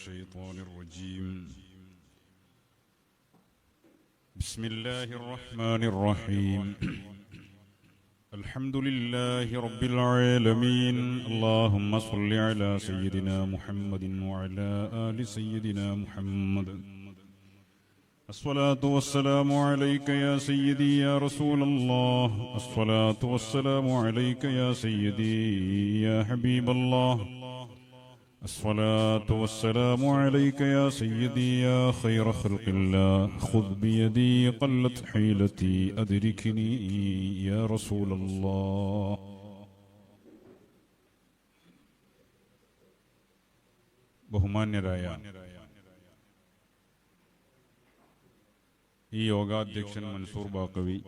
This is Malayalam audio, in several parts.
الشيطان الرجيم بسم الله الرحمن الرحيم الحمد لله رب العالمين اللهم صل على سيدنا محمد وعلى آل سيدنا محمد الصلاة والسلام عليك يا سيدي يا رسول الله الصلاة والسلام عليك يا سيدي يا حبيب الله الصلاة والسلام عليك يا سيدي يا خير خلق الله خذ بيدي قلت حيلتي أدركني يا رسول الله ബഹുമാന്യരായ ഈ യോഗാധ്യക്ഷൻ മൻസൂർ ബാക്കവി,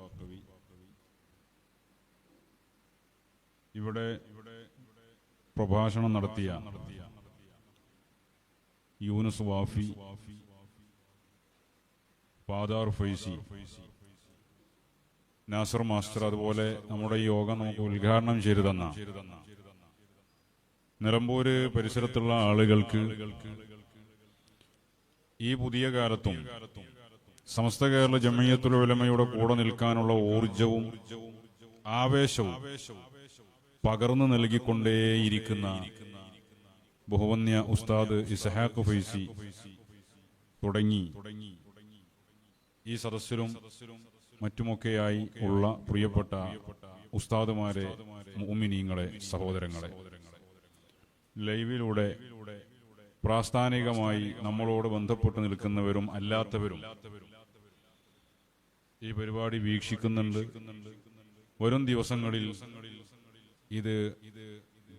ഇവിടെ പ്രഭാഷണം നടത്തിയ യൂനുസ് വാഫി, പാദാർ ഫൈസി, നാസർ മാസ്റ്റർ, അതുപോലെ നമ്മുടെ ഈ യോഗം നമുക്ക് ഉദ്ഘാടനം ചെയ്തു തന്ന നിലമ്പൂര് പരിസരത്തുള്ള ആളുകൾക്ക് ഈ പുതിയ കാലത്തും സമസ്ത കേരള ജംഇയ്യത്തുൽ ഉലമയുടെ കൂടെ നിൽക്കാനുള്ള ഊർജവും ആവേശവും പകർന്നു നൽകിക്കൊണ്ടേയിരിക്കുന്ന ബഹുവന്യ ഉസ്താദ് ഇസ്ഹാഖ് ഫൈസി തുടങ്ങി ഈ സദസ്സിലും മറ്റുമൊക്കെയായി ഉള്ള പ്രിയപ്പെട്ട ഉസ്താദുമാരെ, മുഅ്മിനീങ്ങളെ, സഹോദരങ്ങളെ, ലൈവിലൂടെ പ്രാസ്ഥാനികമായി നമ്മളോട് ബന്ധപ്പെട്ട് നിൽക്കുന്നവരും അല്ലാത്തവരും ഈ പരിപാടി വീക്ഷിക്കുന്നുണ്ട്. വരും ദിവസങ്ങളിൽ ഇത്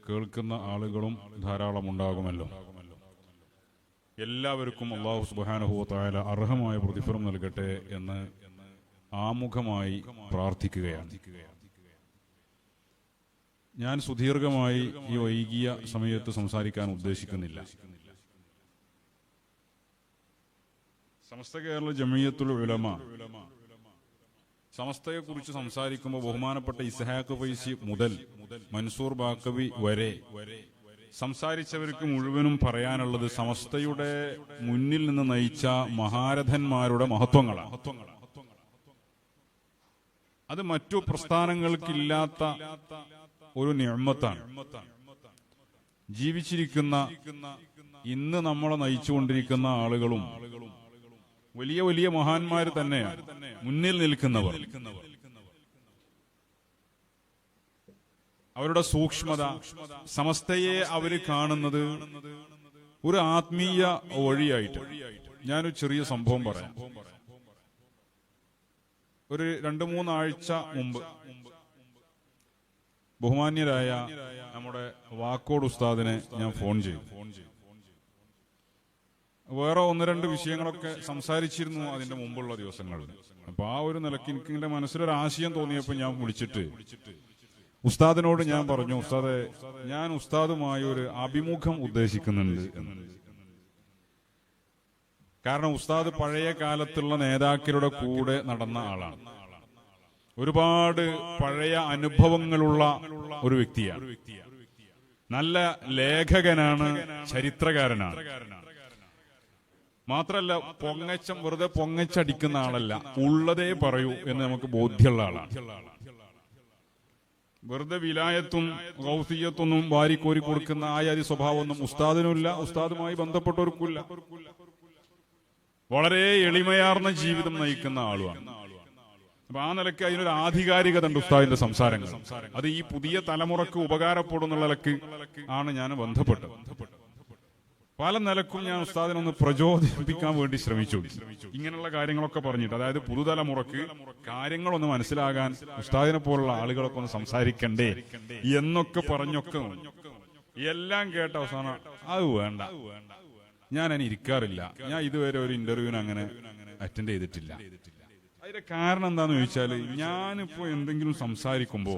കേൾക്കുന്ന ആളുകളും ധാരാളം ഉണ്ടാകുമല്ലോ. എല്ലാവർക്കും അല്ലാഹു സുബ്ഹാനഹു വ തആല അർഹമായ പ്രതിഫലം നൽകട്ടെ എന്ന് ആമുഖമായി പ്രാർത്ഥിക്കുകയാണ്. ഞാൻ സുദീർഘമായി ഈ വൈകിയ സമയത്ത് സംസാരിക്കാൻ ഉദ്ദേശിക്കുന്നില്ല. സമസ്ത കേരള ജംഇയ്യത്തുൽ ഉലമ സമസ്തയെക്കുറിച്ച് സംസാരിക്കുമ്പോൾ ബഹുമാനപ്പെട്ട ഇസ്ഹാഖ് ഫൈസി മുതൽ മൻസൂർ ബാക്കവി വരെ സംസാരിച്ചവർക്ക് മുഴുവനും പറയാനുള്ളത് സമസ്തയുടെ മുന്നിൽ നിന്ന് നയിച്ച മഹാരഥന്മാരുടെ മഹത്വങ്ങളാണ്. അത് മറ്റു പ്രസ്ഥാനങ്ങൾക്കില്ലാത്ത ഒരു നിഅമത്താണ്. ജീവിച്ചിരിക്കുന്ന ഇന്ന് നമ്മളെ നയിച്ചുകൊണ്ടിരിക്കുന്ന ആളുകളും വലിയ വലിയ മഹാന്മാർ തന്നെയാണ് മുന്നിൽ നിൽക്കുന്നവർ. അവരുടെ സൂക്ഷ്മത, സമസ്തയെ അവര് കാണുന്നത് ഒരു ആത്മീയ വഴിയായിട്ട്. ഞാനൊരു ചെറിയ സംഭവം പറയാം. ഒരു 2-3 ആഴ്ച മുമ്പ് ബഹുമാന്യരായ നമ്മുടെ വാക്കോട് ഉസ്താദിനെ ഞാൻ ഫോൺ ചെയ്തു. വേറെ 1-2 വിഷയങ്ങളൊക്കെ സംസാരിച്ചിരുന്നു അതിന്റെ മുമ്പുള്ള ദിവസങ്ങളിൽ. അപ്പൊ ആ ഒരു നിലയ്ക്ക് എനിക്ക് എന്റെ മനസ്സിലൊരു ആശയം തോന്നിയപ്പോൾ ഞാൻ വിളിച്ചിട്ട് ഉസ്താദിനോട് ഞാൻ പറഞ്ഞു, ഉസ്താദെ, ഞാൻ ഉസ്താദുമായി ഒരു അഭിമുഖം ഉദ്ദേശിക്കുന്നുണ്ട് എന്ന്. കാരണം ഉസ്താദ് പഴയ കാലത്തുള്ള നേതാക്കളുടെ കൂടെ നടന്ന ആളാണ്. ഒരുപാട് പഴയ അനുഭവങ്ങളുള്ള ഒരു വ്യക്തിയാണ്. നല്ല ലേഖകനാണ്, ചരിത്രകാരനാണ്. മാത്രല്ല വെറുതെ പൊങ്ങച്ചടിക്കുന്ന ആളല്ല, ഉള്ളതേ പറയൂ എന്ന് നമുക്ക് ബോധ്യമുള്ള ആളാണ്. വെറുതെ വിലായത്തും ഗൗസിയത്തൊന്നും വാരിക്കോരി കൊടുക്കുന്ന ആയാതി സ്വഭാവമൊന്നും ഉസ്താദിനുമില്ല, ഉസ്താദുമായി ബന്ധപ്പെട്ടവർക്കില്ല. വളരെ എളിമയാർന്ന ജീവിതം നയിക്കുന്ന ആളുമാണ്. അപ്പൊ ആ നിലയ്ക്ക് അതിനൊരു ആധികാരികത ഉണ്ട് ഉസ്താദിന്റെ സംസാരങ്ങൾ. അത് ഈ പുതിയ തലമുറക്ക് ഉപകാരപ്പെടുന്നുള്ള നിലക്ക് ആണ് ഞാൻ ബന്ധപ്പെട്ടത്. പല നിലക്കും ഞാൻ ഉസ്താദിനൊന്ന് പ്രചോദിപ്പിക്കാൻ വേണ്ടി ശ്രമിച്ചു. ഇങ്ങനെയുള്ള കാര്യങ്ങളൊക്കെ പറഞ്ഞിട്ട്, അതായത് പുതുതലമുറക്ക് കാര്യങ്ങളൊന്ന് മനസ്സിലാകാൻ ഉസ്താദിനെ പോലുള്ള ആളുകളൊക്കെ ഒന്ന് സംസാരിക്കണ്ടേ എന്നൊക്കെ പറഞ്ഞൊക്കെ എല്ലാം കേട്ട അവസാനം അത് വേണ്ട, ഞാൻ അതിന് ഇരിക്കാറില്ല, ഞാൻ ഇതുവരെ ഒരു ഇന്റർവ്യൂവിന് അങ്ങനെ അറ്റൻഡ് ചെയ്തിട്ടില്ല. അതിന്റെ കാരണം എന്താന്ന് ചോദിച്ചാല്, ഞാനിപ്പോ എന്തെങ്കിലും സംസാരിക്കുമ്പോ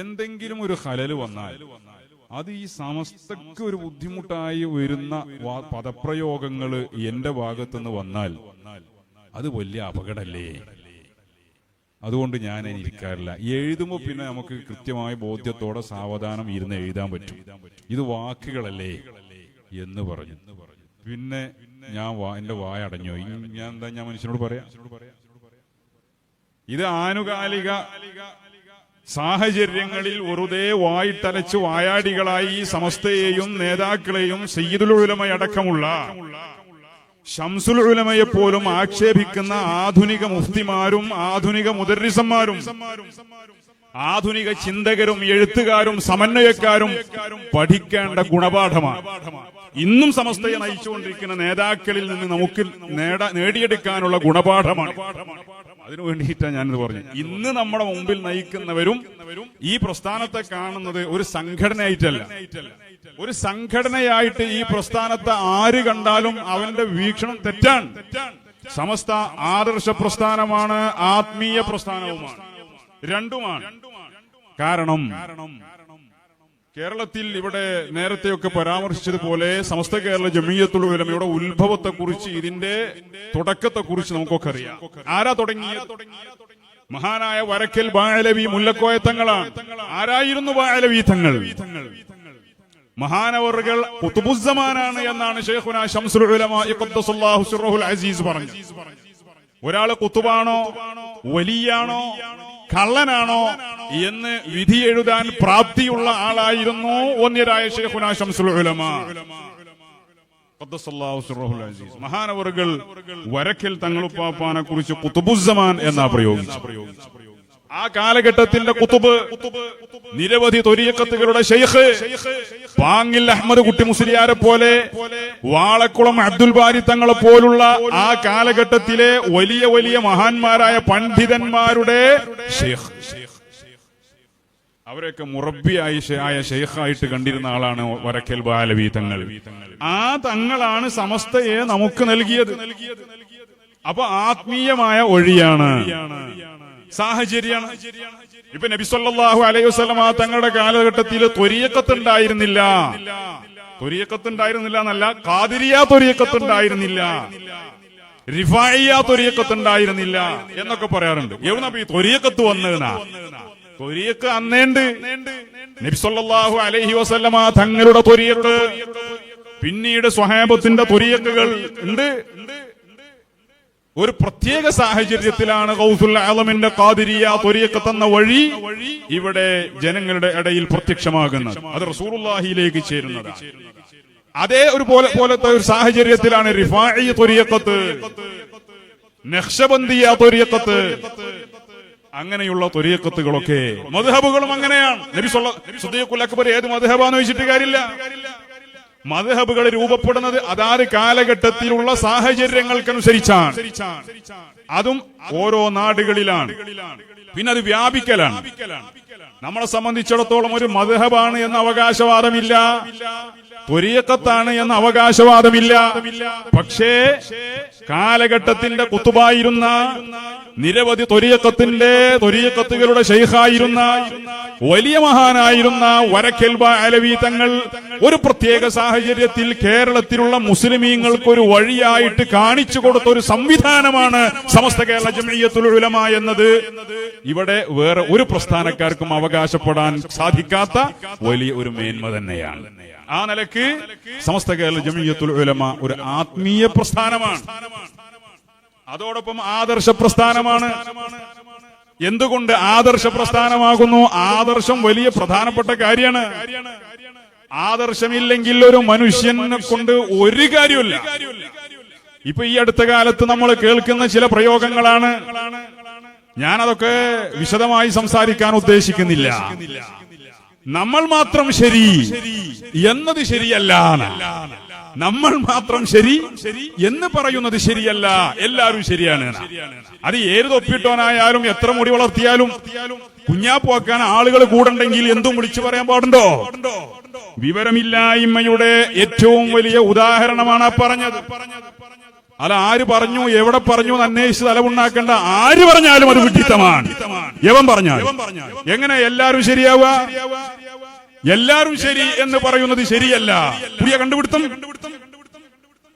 എന്തെങ്കിലും ഒരു ഖലല് വന്നാൽ അത് ഈ സമസ്തക്ക് ഒരു ബുദ്ധിമുട്ടായി വരുന്ന പദപ്രയോഗങ്ങള് എന്റെ ഭാഗത്തുനിന്ന് വന്നാൽ അത് വലിയ അപകടമല്ലേ. അതുകൊണ്ട് ഞാൻ അതിന് ഇരിക്കാറില്ല. എഴുതുമ്പോൾ പിന്നെ നമുക്ക് കൃത്യമായ ബോധ്യത്തോടെ സാവധാനം ഇരുന്ന് എഴുതാൻ പറ്റും. ഇത് വാക്കുകളല്ലേ എന്ന് പറഞ്ഞു. പിന്നെ എന്റെ വായ അടഞ്ഞു. ഞാൻ മനുഷ്യനോട് പറയാം. ഇത് ആനുകാലിക സാഹചര്യങ്ങളിൽ വെറുതെ വായിട്ടലച്ച് വായാടികളായി സമസ്തയെയും നേതാക്കളെയും സയ്യിദുൽ ഉലമയടക്കമുള്ള ശംസുൽ ഉലമയെ പോലും ആക്ഷേപിക്കുന്ന ആധുനിക മുഫ്തിമാരും ആധുനിക മുദർരിസന്മാരും ആധുനിക ചിന്തകരും എഴുത്തുകാരും സമന്വയക്കാരും പഠിക്കേണ്ട ഗുണപാഠമാണ്. ഇന്നും സമസ്തയെ നയിച്ചുകൊണ്ടിരിക്കുന്ന നേതാക്കളിൽ നിന്ന് നമുക്ക് നേടിയെടുക്കാനുള്ള ഗുണപാഠമാണ്. അതിനു വേണ്ടിയിട്ടാണ് ഞാനിത് പറഞ്ഞു. ഇന്ന് നമ്മുടെ മുമ്പിൽ നയിക്കുന്നവരും ഈ പ്രസ്ഥാനത്തെ കാണുന്നത് ഒരു സംഘടനയായിട്ടല്ല. ഒരു സംഘടനയായിട്ട് ഈ പ്രസ്ഥാനത്തെ ആര് കണ്ടാലും അവന്റെ വീക്ഷണം തെറ്റാണ്. സമസ്ത ആദർശ പ്രസ്ഥാനമാണ്, ആത്മീയ പ്രസ്ഥാനവുമാണ്, രണ്ടുമാണ്. കാരണം കേരളത്തിൽ ഇവിടെ നേരത്തെയൊക്കെ പരാമർശിച്ചതുപോലെ സമസ്ത കേരള ജമിയത്തുൽ ഉലമയുടെ ഉത്ഭവത്തെക്കുറിച്ച്, ഇതിന്റെ തുടക്കത്തെക്കുറിച്ച് നമുക്കൊക്കെ അറിയാം. ആരാ തുടങ്ങിയത്? മഹാനായ വരക്കൽ ബാഅലവി മുല്ലക്കോയ തങ്ങളാണ്. ആരായിരുന്നു ബാഅലവി തങ്ങൾ? മഹാനവറുകൾ ഖുതുബുസ്സമാനാണ് എന്നാണ് ശൈഖുനാ ശംസുൽ ഉലമ ഖദ്ദസല്ലാഹു സിർറഹുൽ അസീസ് പറഞ്ഞു. ഒരാള് ഖുതുബാണോ വലിയാണോ കള്ളനാണോ എന്ന് വിധി എഴുതാൻ പ്രാപ്തിയുള്ള ആളായിരുന്നു വന്യരായ ശൈഖുനാ ശംസുൽ ഉലമ ഖദ്ദസല്ലാഹു സിർറഹുൽ അസീസ്. മഹാനവറുകൾ വരക്കൽ തങ്ങളുപ്പാപ്പാനെ കുറിച്ച് ഖുതുബുസ്സമാൻ എന്നാ പ്രയോഗിച്ചു. ആ കാലഘട്ടത്തിന്റെ ഖുതുബ്, നിരവധി ത്വരീഖത്തുകളുടെ ശൈഖ്, പാങ്ങിൽ അഹമ്മദ് കുട്ടി മുസ്ലിയാരെ പോലെ, വാളക്കുളം അബ്ദുൽ ബാരി തങ്ങളെ പോലുള്ള ആ കാലഘട്ടത്തിലെ വലിയ വലിയ മഹാന്മാരായ പണ്ഡിതന്മാരുടെ ശൈഖ്, അവരൊക്കെ മുറബ്ബിയായി ശൈഖായിട്ട് കണ്ടിരുന്ന ആളാണ് വരക്കൽ ബാഅലവി തങ്ങൾ. ആ തങ്ങളാണ് സമസ്തയെ നമുക്ക് നൽകിയത്. അപ്പൊ ആത്മീയമായ ഒഴിയാണ്, സാഹചര്യമാണ്. ഇപ്പൊ നബി സല്ലല്ലാഹു അലൈഹി വസല്ലം തങ്ങളുടെ കാലഘട്ടത്തിൽ ത്വരീഖത്തുണ്ടായിരുന്നില്ല എന്നല്ല, ഖാദിരിയ ത്വരീഖത്തുണ്ടായിരുന്നില്ല, റിഫായിയ ത്വരീഖത്തുണ്ടായിരുന്നില്ല എന്നൊക്കെ പറയാറുണ്ട്. എവിടുന്നാ ഈ ത്വരീഖത്ത് വന്നതെന്നാ? ത്വരീഖ് അന്നേണ്ട്. നബി സല്ലല്ലാഹു അലൈഹി വസല്ലം തങ്ങളുടെ ത്വരീഖ്, പിന്നീട് സ്വഹാബത്തിന്റെ ത്വരീഖുകൾ ഉണ്ട്. ഒരു പ്രത്യേക സാഹചര്യത്തിലാണ് ഗൗസുൽ ആലമിന്റെ ഖാദിരിയ ത്വരീഖത്ത് എന്ന വഴി ഇവിടെ ജനങ്ങളുടെ ഇടയിൽ പ്രത്യക്ഷമാകുന്നത്. അത് റസൂലുള്ളാഹിയിലേക്ക് ചേരുന്നത്. അതേ പോലത്തെ ഒരു സാഹചര്യത്തിലാണ് റിഫാഇ ത്വരീഖത്ത്, നഖ്ശബന്ദിയ ത്വരീഖത്ത്, അങ്ങനെയുള്ള ത്വരീഖത്തുകളൊക്കെ. മദ്ഹബുകളും അങ്ങനെയാണ്. നബി സിദ്ദീഖുൽ അക്ബർ ഏത് മദ്ഹബാന്ന് വെച്ചിട്ട് കാര്യമില്ല. മദ്ഹബുകൾ രൂപപ്പെടുന്നത് അതാത് കാലഘട്ടത്തിലുള്ള സാഹചര്യങ്ങൾക്കനുസരിച്ചാണ്. അതും ഓരോ നാടുകളിലാണ്. പിന്നെ അത് വ്യാപിക്കലാണ്. നമ്മളെ സംബന്ധിച്ചിടത്തോളം ഒരു മദ്ഹബാണ് എന്ന അവകാശവാദമില്ല, ത്വരീഖത്താണ് എന്ന അവകാശവാദമില്ല. പക്ഷേ കാലഘട്ടത്തിന്റെ ഖുതുബായിരുന്ന, നിരവധി ത്വരീഖത്തുകളുടെ ശൈഖായിരുന്ന, വലിയ മഹാനായിരുന്ന വരക്കൽ ബാഅലവി തങ്ങൾ ഒരു പ്രത്യേക സാഹചര്യത്തിൽ കേരളത്തിലുള്ള മുസ്ലിമീങ്ങൾക്ക് ഒരു വഴിയായിട്ട് കാണിച്ചു കൊടുത്ത ഒരു സംവിധാനമാണ് സമസ്ത കേരള ജമിയത്തുൽ ഉലമ എന്നത്. ഇവിടെ വേറെ ഒരു പ്രസ്ഥാനക്കാർക്കും അവകാശപ്പെടാൻ സാധിക്കാത്ത വലിയ ഒരു മേന്മ തന്നെയാണ്. ആ നിലക്ക് സമസ്ത കേരള ജമിയത്തുൽ ഉലമ ഒരു ആത്മീയ പ്രസ്ഥാനമാണ്, അതോടൊപ്പം ആദർശ പ്രസ്ഥാനമാണ്. എന്തുകൊണ്ട് ആദർശ പ്രസ്ഥാനമാകുന്നു? ആദർശം വലിയ പ്രധാനപ്പെട്ട കാര്യമാണ്. ആദർശമില്ലെങ്കിൽ ഒരു മനുഷ്യനെ കൊണ്ട് ഒരു കാര്യമില്ല. ഇപ്പൊ ഈ അടുത്ത കാലത്ത് നമ്മൾ കേൾക്കുന്ന ചില പ്രയോഗങ്ങളാണ്. ഞാനതൊക്കെ വിശദമായി സംസാരിക്കാൻ ഉദ്ദേശിക്കുന്നില്ല. നമ്മൾ മാത്രം ശരി എന്നത് ശരിയല്ല, നമ്മൾ മാത്രം ശരി എന്ന് പറയുന്നത് ശരിയല്ല, എല്ലാവരും ശരിയാണ്. അത് ഏത് ഒപ്പിട്ടോനായാലും എത്ര മുടി വളർത്തിയാലും കുഞ്ഞാപ്പാക്കാൻ ആളുകൾ കൂടണ്ടെങ്കിൽ എന്തും വിളിച്ചു പറയാൻ പാടുണ്ടോ? വിവരമില്ലായ്മയുടെ ഏറ്റവും വലിയ ഉദാഹരണമാണ് പറഞ്ഞത്. അല്ല, ആര് പറഞ്ഞു, എവിടെ പറഞ്ഞു എന്ന് അന്വേഷിച്ച് തലമുണ്ടാക്കേണ്ട. ആര് പറഞ്ഞാലും അത് വിഡിത്തമാണ്. എവൻ പറഞ്ഞാൽ എങ്ങനെ എല്ലാവരും ശരിയാവുക? എല്ലാവരും ശരി എന്ന് പറയുന്നത് ശരിയല്ല, പുതിയ കണ്ടുപിടുത്തം.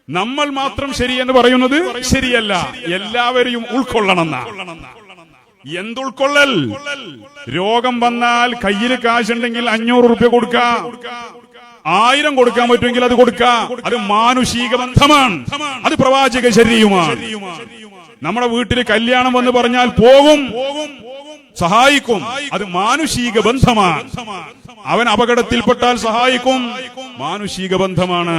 നമ്മൾ മാത്രം ശരി എന്ന് പറയുന്നത് ശരിയല്ല, എല്ലാവരെയും ഉൾക്കൊള്ളണമെന്ന. എന്തുൾക്കൊള്ളൽ? രോഗം വന്നാൽ കയ്യിൽ കാശുണ്ടെങ്കിൽ 500 രൂപ കൊടുക്കാം, 1000 കൊടുക്കാൻ പറ്റുമെങ്കിൽ അത് കൊടുക്കാം. അത് മാനുഷിക ബന്ധമാണ്, അത് പ്രവാചക ശരീരമാണ്. നമ്മുടെ വീട്ടിൽ കല്യാണം വന്ന് പറഞ്ഞാൽ പോകും, സഹായിക്കും, അത് മാനുഷിക ബന്ധമാണ്. അവൻ അപകടത്തിൽപ്പെട്ടാൽ സഹായിക്കും, മാനുഷിക ബന്ധമാണ്.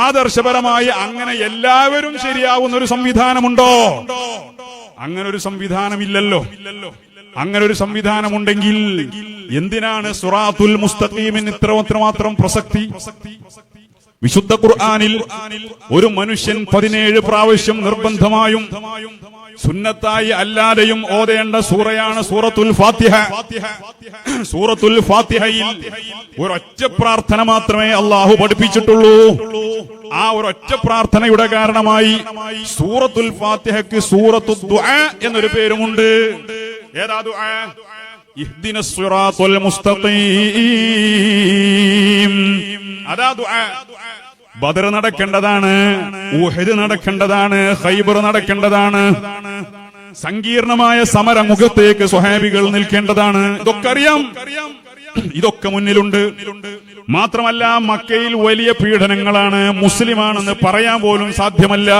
ആദർശപരമായി അങ്ങനെ എല്ലാവരും ശരിയാവുന്ന ഒരു സംവിധാനമുണ്ടോ? അങ്ങനെ ഒരു സംവിധാനമില്ലല്ലോ. അങ്ങനെ ഒരു സംവിധാനമുണ്ടെങ്കിൽ എന്തിനാണ് സിറാത്തുൽ മുസ്തഖീമിന് ഇത്രമാത്രം പ്രസക്തി? വിശുദ്ധ ഖുർആനിൽ ഒരു മനുഷ്യൻ 17 പ്രാവശ്യം നിർബന്ധമായും സുന്നത്തായി അല്ലാതെയും ഓതേണ്ട സൂറയാണ് സൂറത്തുൽ ഫാത്തിഹ. സൂറത്തുൽ ഫാത്തിഹയിൽ ഒരൊറ്റ പ്രാർത്ഥന മാത്രമേ അള്ളാഹു പഠിപ്പിച്ചിട്ടുള്ളൂ. ആ ഒരൊറ്റ പ്രാർത്ഥനയുടെ കാരണമായി സൂറത്തുൽ ഫാത്തിഹയ്ക്ക് സൂറത്തുൽ ദുആ എന്നൊരു പേരുമുണ്ട്. ഏതാ ദുആ? ഇഹ്ദിനസ് സിറാത്തുൽ മുസ്തഖീം. അതാ ദുആ. ബദർ നടക്കേണ്ടതാണ്, ഉഹദ് നടക്കേണ്ടതാണ്, ഖൈബർ നടക്കേണ്ടതാണ്. സങ്കീർണമായ സമരമുഖത്തേക്ക് സ്വഹാബികൾ നിൽക്കേണ്ടതാണ്. ഇതൊക്കെ അറിയാം, ഇതൊക്കെ മുന്നിലുണ്ട്. മാത്രമല്ല മക്കയിൽ വലിയ പീഡനങ്ങളാണ്, മുസ്ലിമാണെന്ന് പറയാൻ പോലും സാധ്യമല്ല.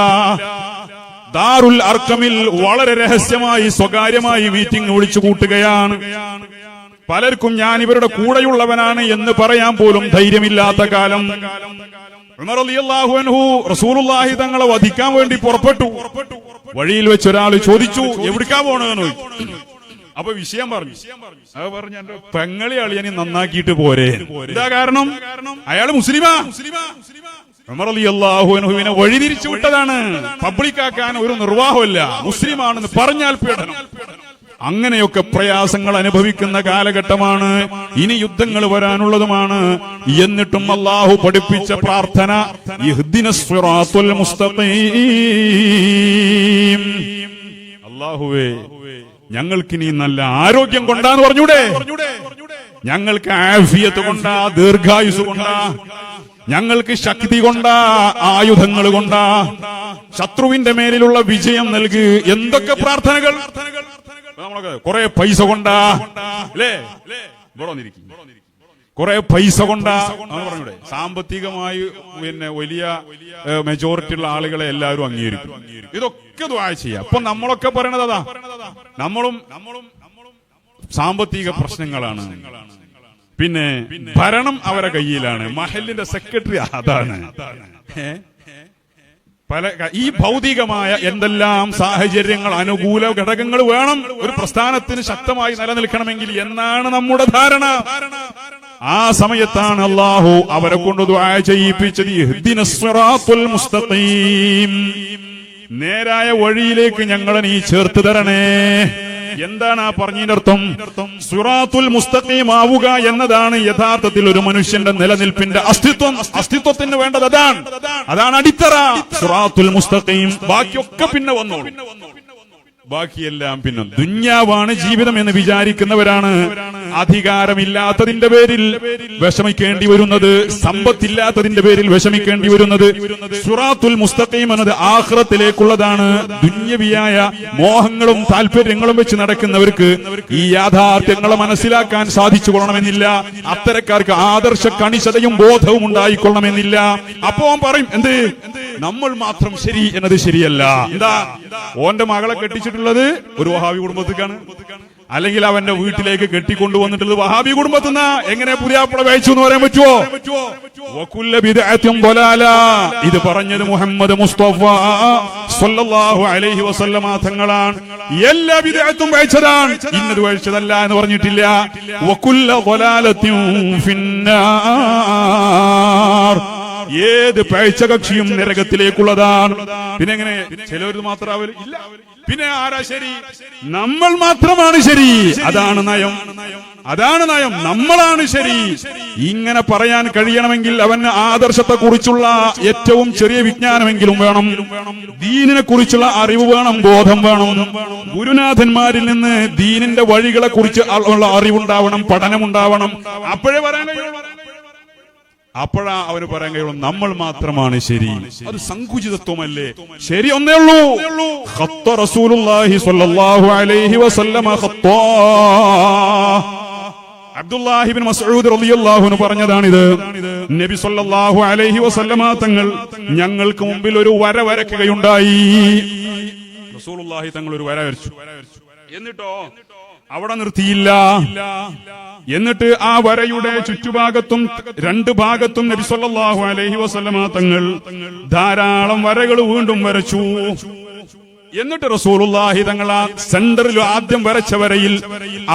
ദാറുൽ അർക്കമിൽ വളരെ രഹസ്യമായി സ്വകാര്യമായി മീറ്റിംഗ് വിളിച്ചു കൂട്ടുകയാണ്. പലർക്കും ഞാൻ ഇവരുടെ കൂടെയുള്ളവനാണ് എന്ന് പറയാൻ പോലും ധൈര്യമില്ലാത്ത കാലം. ഉമർ റളിയല്ലാഹു അൻഹു റസൂലുള്ളാഹി തങ്ങളെ വധിക്കാൻ വേണ്ടി പുറപ്പെട്ടു. വഴിയിൽ വെച്ച് ഒരാൾ ചോദിച്ചു, എവിടേക്കാ പോണെന്ന്. അപ്പൊ വിഷയം പറഞ്ഞു. അത് പറഞ്ഞു, എന്റെ പെങ്ങളെ അളിയനെ നന്നാക്കിയിട്ട് പോരെ. എന്താ കാരണം? അയാൾ മുസ്ലിമാ. ഉമർ റളിയല്ലാഹു അൻഹുവിനെ വഴിതിരിച്ചു വിട്ടതാണ്. പബ്ലിക്കാക്കാൻ ഒരു നിർവാഹമില്ല. മുസ്ലിമാണെന്ന് പറഞ്ഞാൽ പീഡനം. അങ്ങനെയൊക്കെ പ്രയാസങ്ങൾ അനുഭവിക്കുന്ന കാലഘട്ടമാണ്. ഇനി യുദ്ധങ്ങൾ വരാനുള്ളതുമാണ്. എന്നിട്ടും അല്ലാഹു പഠിപ്പിച്ച പ്രാർത്ഥന ഇഹ്ദിനസ് സിറാത്തുൽ മുസ്തഖീം. അല്ലാഹുവേ, ഞങ്ങൾക്കിനി നല്ല ആരോഗ്യം കൊണ്ടാന്ന് പറഞ്ഞൂടെ, ഞങ്ങൾക്ക് ആഫിയത്ത് കൊണ്ടാ, ദീർഘായുസ് കൊണ്ടാ, ഞങ്ങൾക്ക് ശക്തി കൊണ്ടാ, ആയുധങ്ങൾ കൊണ്ടാ, ശത്രുവിന്റെ മേലിലുള്ള വിജയം നൽകി. എന്തൊക്കെ പ്രാർത്ഥനകൾ! കുറെ പൈസ കൊണ്ടാ, അല്ലേ? കുറെ പൈസ കൊണ്ടാ പറഞ്ഞൂടെ. സാമ്പത്തികമായി പിന്നെ വലിയ മെജോറിറ്റി ഉള്ള ആളുകളെ എല്ലാവരും അംഗീകരിക്കും. ഇതൊക്കെ ദുആ ചെയ്യാം. അപ്പൊ നമ്മളൊക്കെ പറയണത് അതാ, നമ്മളും സാമ്പത്തിക പ്രശ്നങ്ങളാണ്, പിന്നെ ഭരണം അവരെ കയ്യിലാണ്, മഹലിന്റെ സെക്രട്ടറി അതാണ്. ഈ ഭൗതികമായ എന്തെല്ലാം സാഹചര്യങ്ങൾ, അനുകൂല ഘടകങ്ങൾ വേണം ഒരു പ്രസ്ഥാനത്തിന് ശക്തമായി നിലനിൽക്കണമെങ്കിൽ എന്നാണ് നമ്മുടെ ധാരണ. ആ സമയത്താണ് അല്ലാഹു അവരെ കൊണ്ട് ദുആ ചെയ്യിപ്പിച്ചത്, ഇഹ്ദിനസ് സിറാത്തുൽ മുസ്തഖീം. നേരായ വഴിയിലേക്ക് ഞങ്ങളെ നീ ചേർത്ത് തരണേ. എന്താണ് ആ പറഞ്ഞതിന്റെ അർത്ഥം? സിറാത്തുൽ മുസ്തഖീം ആവുക എന്നതാണ് യഥാർത്ഥത്തിൽ ഒരു മനുഷ്യന്റെ നിലനിൽപ്പിന്റെ അസ്തിത്വത്തിന് വേണ്ടത്. അതാണ് അടിത്തറ. സിറാത്തുൽ മുസ്തഖീം. ബാക്കിയൊക്കെ പിന്നെ വന്നോളൂ. ബാക്കിയെല്ലാം പിന്നെ ദുന്യാവാണ് ജീവിതം എന്ന് വിചാരിക്കുന്നവരാണ് അധികാരമില്ലാത്തതിന്റെ പേരിൽ വിഷമിക്കേണ്ടി വരുന്നത്, സമ്പത്തില്ലാത്തതിന്റെ പേരിൽ വിഷമിക്കേണ്ടി വരുന്നത്. സിറാത്തുൽ മുസ്തഖീം എന്നത് ആഖിറത്തിലേക്കുള്ളതാണ്. ദുന്യവിയായ മോഹങ്ങളും താല്പര്യങ്ങളും വെച്ച് നടക്കുന്നവർക്ക് ഈ യാഥാർത്ഥ്യങ്ങളെ മനസ്സിലാക്കാൻ സാധിച്ചു കൊള്ളണമെന്നില്ല. അത്തരക്കാർക്ക് ആദർശ കണിശതയും ബോധവും ഉണ്ടായിക്കൊള്ളണമെന്നില്ല. അപ്പോ പറയും, എന്ത് നമ്മൾ മാത്രം ശരി എന്നത് ശരിയല്ല. എന്താ ഓന്റെ മകളെ കെട്ടിച്ചിട്ടുള്ളത് ഒരു വഹാബി കുടുംബത്തിക്കാണ്, അല്ലെങ്കിൽ അവന്റെ വീട്ടിലേക്ക് കെട്ടിക്കൊണ്ടുവന്നിട്ടുള്ളത് വഹാബി കുടുംബത്തിന. എങ്ങനെ പുതിയാപ്പിള വായിച്ചു എന്ന് പറയാൻ പറ്റുമോ? വകുല്ല ബിദ്അത്തും ളലാല. ഇത് പറഞ്ഞത് മുഹമ്മദ് മുസ്തഫ സ്വല്ലല്ലാഹു അലൈഹി വസല്ലമ തങ്ങളാണ്. എല്ലാ ബിദ്അത്തും വായിച്ചതാണ്, ഇന്നത് വായിച്ചതല്ല എന്ന് പറഞ്ഞിട്ടില്ല. വകുല്ല ളലാലത്തിൻ ഫിന്നാർ. ഏത് പഴച്ച കക്ഷിയും നരകത്തിലേക്കുള്ളതാണ്. പിന്നെ എങ്ങനെ ചിലവർ മാത്രം ഇല്ല? പിന്നെ ആരാ ശരി? നമ്മൾ മാത്രമാണ് ശരി. അതാണ് നയം, അതാണ് നയം. നമ്മളാണ് ശരി. ഇങ്ങനെ പറയാൻ കഴിയണമെങ്കിൽ അവന് ആദർശത്തെ കുറിച്ചുള്ള ഏറ്റവും ചെറിയ വിജ്ഞാനമെങ്കിലും വേണം. ദീനിനെ കുറിച്ചുള്ള അറിവ് വേണം, ബോധം വേണം. ഗുരുനാഥന്മാരിൽ നിന്ന് ദീനിന്റെ വഴികളെ കുറിച്ച് ഉള്ള അറിവുണ്ടാവണം, പഠനമുണ്ടാവണം. അപ്പോഴേ പറയാൻ കഴിയുള്ളൂ. അപ്പോഴാ അവന് പറയാൻ കഴിയുള്ളൂ നമ്മൾ മാത്രമാണ് ശരി. അത് സങ്കുചിതത്വമല്ലേ? ശരി ഒന്നേ ഉള്ളൂ. ഖത്ത റസൂലുള്ളാഹി സ്വല്ലല്ലാഹു അലൈഹി വസല്ലമ ഖത്താ. അബ്ദുല്ലാഹി ഇബ്നു മസ്ഊദ് റളിയല്ലാഹു അൻഹു പറഞ്ഞതാണിത്. നബി സല്ലല്ലാഹു അലൈഹി വസല്ലമ തങ്ങൾ ഞങ്ങൾക്ക് മുമ്പിൽ ഒരു വര വരയ്ക്കുകയുണ്ടായി. റസൂലുള്ളാഹി തങ്ങൾ ഒരു വര വരച്ചു. എന്നിട്ടോ അവിടെ നിർത്തിയില്ല. എന്നിട്ട് ആ വരയുടെ ചുറ്റുഭാഗത്തും രണ്ട് ഭാഗത്തും നബി സല്ലല്ലാഹു അലൈഹി വസല്ലമ തങ്ങൾ ധാരാളം വരകൾ വീണ്ടും വരച്ചു. എന്നിട്ട് റസൂലുള്ളാഹി തങ്ങൾ ആ സെന്ററിൽ ആദ്യം വരച്ച വരയിൽ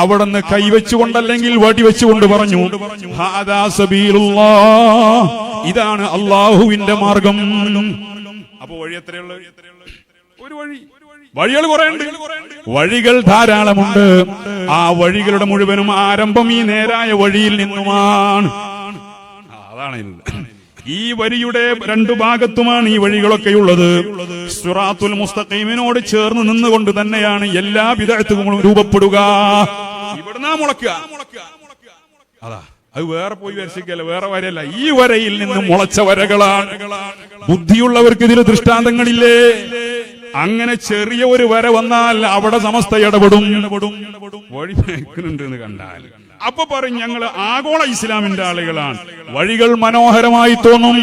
അവിടുന്ന് കൈവച്ചുകൊണ്ടല്ലെങ്കിൽ വടിവെച്ചുകൊണ്ട് പറഞ്ഞു, ഹാദാ സബീലുള്ളാഹ്, ഇതാണ് അള്ളാഹുവിന്റെ മാർഗം. അപ്പൊ വഴി എത്രയുള്ള? ഒരു വഴി. വഴികൾ കുറെ ഉണ്ട്, വഴികൾ ധാരാളമുണ്ട്. ആ വഴികളുടെ മുഴുവനും ആരംഭം ഈ നേരായ വഴിയിൽ നിന്നുമാണ്. അതാണ് ഈ വരിയുടെ രണ്ടു ഭാഗത്തുമാണ് ഈ വഴികളൊക്കെയുള്ളത്. സിറാത്തുൽ മുസ്തഖീമിനോട് ചേർന്ന് നിന്നുകൊണ്ട് തന്നെയാണ് എല്ലാ ബിദ്അത്തുകളും രൂപപ്പെടുക. ഇവിടുന്നാ മുളക്കുക. അതാ, അത് വേറെ പോയി വരച്ചിക്കല്ല, വേറെ വരയല്ല, ഈ വരയിൽ നിന്ന് മുളച്ച വരകളാണ്. ബുദ്ധിയുള്ളവർക്ക് ഇതിൽ ദൃഷ്ടാന്തങ്ങളില്ലേ? അങ്ങനെ ചെറിയ ഒരു വര വന്നാൽ അവിടെ സമസ്ത ഇടപെടും. വഴി വെക്കുന്നുണ്ട് എന്ന് കണ്ടാൽ അപ്പൊ പറയും ഞങ്ങൾ ആഗോള ഇസ്ലാമിന്റെ ആളുകളാണ്. വഴികൾ മനോഹരമായി തോന്നും,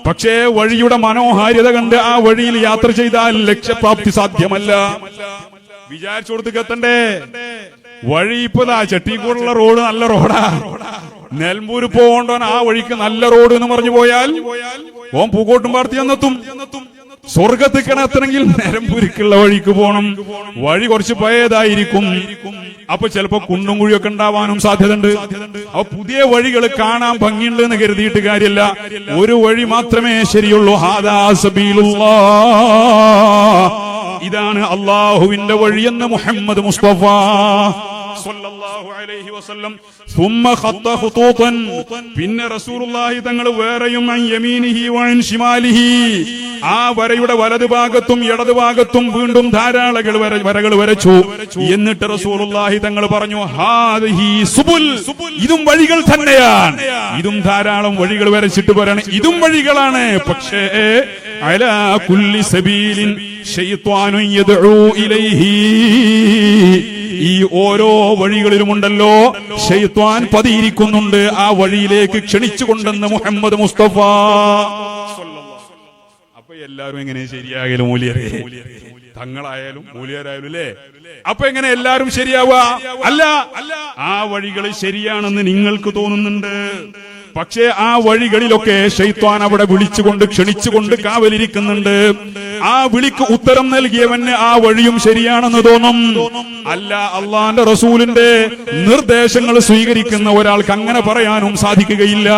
പക്ഷേ വഴിയുടെ മനോഹാരിത കണ്ട് ആ വഴിയിൽ യാത്ര ചെയ്താൽ ലക്ഷ്യപ്രാപ്തി സാധ്യമല്ല. വിചാരിച്ചു കൊടുത്ത് എത്തണ്ടേ? വഴി ഇപ്പതാ ചെട്ടിക്കൂടുള്ള റോഡ് നല്ല റോഡാ. നെൽമ്പൂര് പോകണ്ടോൻ ആ വഴിക്ക് നല്ല റോഡ് എന്ന് പറഞ്ഞു പോയാൽ ഓൻ പൂക്കോട്ടും പാർത്തി എന്നെത്തും. സ്വർഗത്തിൽ കിണത്തണമെങ്കിൽ നിലമ്പൂരിക്കുള്ള വഴിക്ക് പോകണം. വഴി കുറച്ച് പഴയതായിരിക്കും. അപ്പൊ ചിലപ്പോ കുണ്ടും കുഴിയൊക്കെ ഉണ്ടാവാനും സാധ്യതയുണ്ട്. അപ്പൊ പുതിയ വഴികൾ കാണാൻ ഭംഗിയുണ്ട് എന്ന് കരുതിയിട്ട് കാര്യമില്ല. ഒരു വഴി മാത്രമേ ശരിയുള്ളൂ. ഹാദാ സബീലുള്ളാഹ്, ഇതാണ് അള്ളാഹുവിന്റെ വഴിയെന്ന് മുഹമ്മദ് മുസ്തഫ സല്ലല്ലാഹു അലൈഹി വസല്ലം. ثم خط خطوطا, പിന്നെ റസൂലുള്ളാഹി തങ്ങൾ വേറെയും അൻ യമീനിഹി വഅൻ ശിമാലിഹി, ആ വരയുടെ വലതുഭാഗത്തും ഇടതുഭാഗത്തും വീണ്ടും ധാരാളം വരകൾ വരച്ചു. എന്നിട്ട് റസൂലുള്ളാഹി തങ്ങൾ പറഞ്ഞു, ഹാദിഹി സുബുൽ, ഇതും വഴികൾ തന്നെയാണ്. ഇതും ധാരാളം വഴികൾ വരച്ചിട്ട് പറയണം ഇതും വഴികളാണ്. പക്ഷേ അലാ കുല്ലി സബീലിൻ ശൈത്വാനുൻ യദ്ഉ ഇലൈഹി, ഈ ഓരോ വഴികളിലുമുണ്ടല്ലോ ശൈത്വാൻ പതിയിരിക്കുന്നുണ്ട് ആ വഴിയിലേക്ക് ക്ഷണിച്ചുകൊണ്ടെന്ന് മുഹമ്മദ് മുസ്തഫ. അപ്പൊ എല്ലാവരും എങ്ങനെ ശരിയാകലും മൂല്യരേ, തങ്ങളായാലും മൂല്യരായാലും അല്ലേ? അപ്പൊ എങ്ങനെ എല്ലാവരും ശരിയാവുക? അല്ല, ആ വഴികൾ ശരിയാണെന്ന് നിങ്ങൾക്ക് തോന്നുന്നുണ്ട്, പക്ഷേ ആ വഴികളിലൊക്കെ ശൈത്വാൻ അവിടെ വിളിച്ചുകൊണ്ട് ക്ഷണിച്ചുകൊണ്ട് കാവലിരിക്കുന്നുണ്ട്. ആ വിളിക്ക് ഉത്തരം നൽകിയവന് ആ വഴിയും ശരിയാണെന്ന് തോന്നും. അല്ല, അള്ളാന്റെ റസൂലിന്റെ നിർദ്ദേശങ്ങൾ സ്വീകരിക്കുന്ന ഒരാൾക്ക് അങ്ങനെ പറയാനും സാധിക്കുകയില്ല.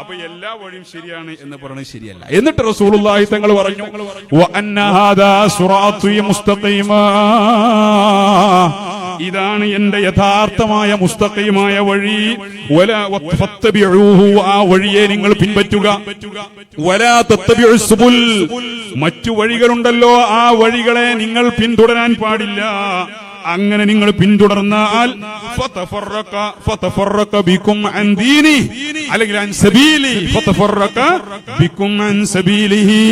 അപ്പൊ എല്ലാ വഴിയും ശരിയാണ് എന്ന് പറയുന്നത് ശരിയല്ല. എന്നിട്ട് റസൂലുള്ളാഹി തങ്ങൾ പറഞ്ഞു, വഅന്ന ഹാദാ സിറാത്തുയ മുസ്തഖീമാ, ഇതാണ് എന്റെ യഥാർത്ഥമായ മുസ്തഖീമായ വഴി. വലാ ഫത്തബിഊഹു, ആ വഴിയെ നിങ്ങൾ പിൻപറ്റുക. വലാ തത്തബിഉസ് സുബുൽ, മറ്റു വഴികളുണ്ടല്ലോ ആ വഴികളെ നിങ്ങൾ പിന്തുടരാൻ പാടില്ല. അങ്ങനെ നിങ്ങൾ പിന്തുടർന്നാൽ ഫതഫറഖ ബികും അൻ ദീനി, അല്ലെങ്കിൽ അൻ സബീലി, ഫതഫറഖ ബികും അൻ സബീലിഹി,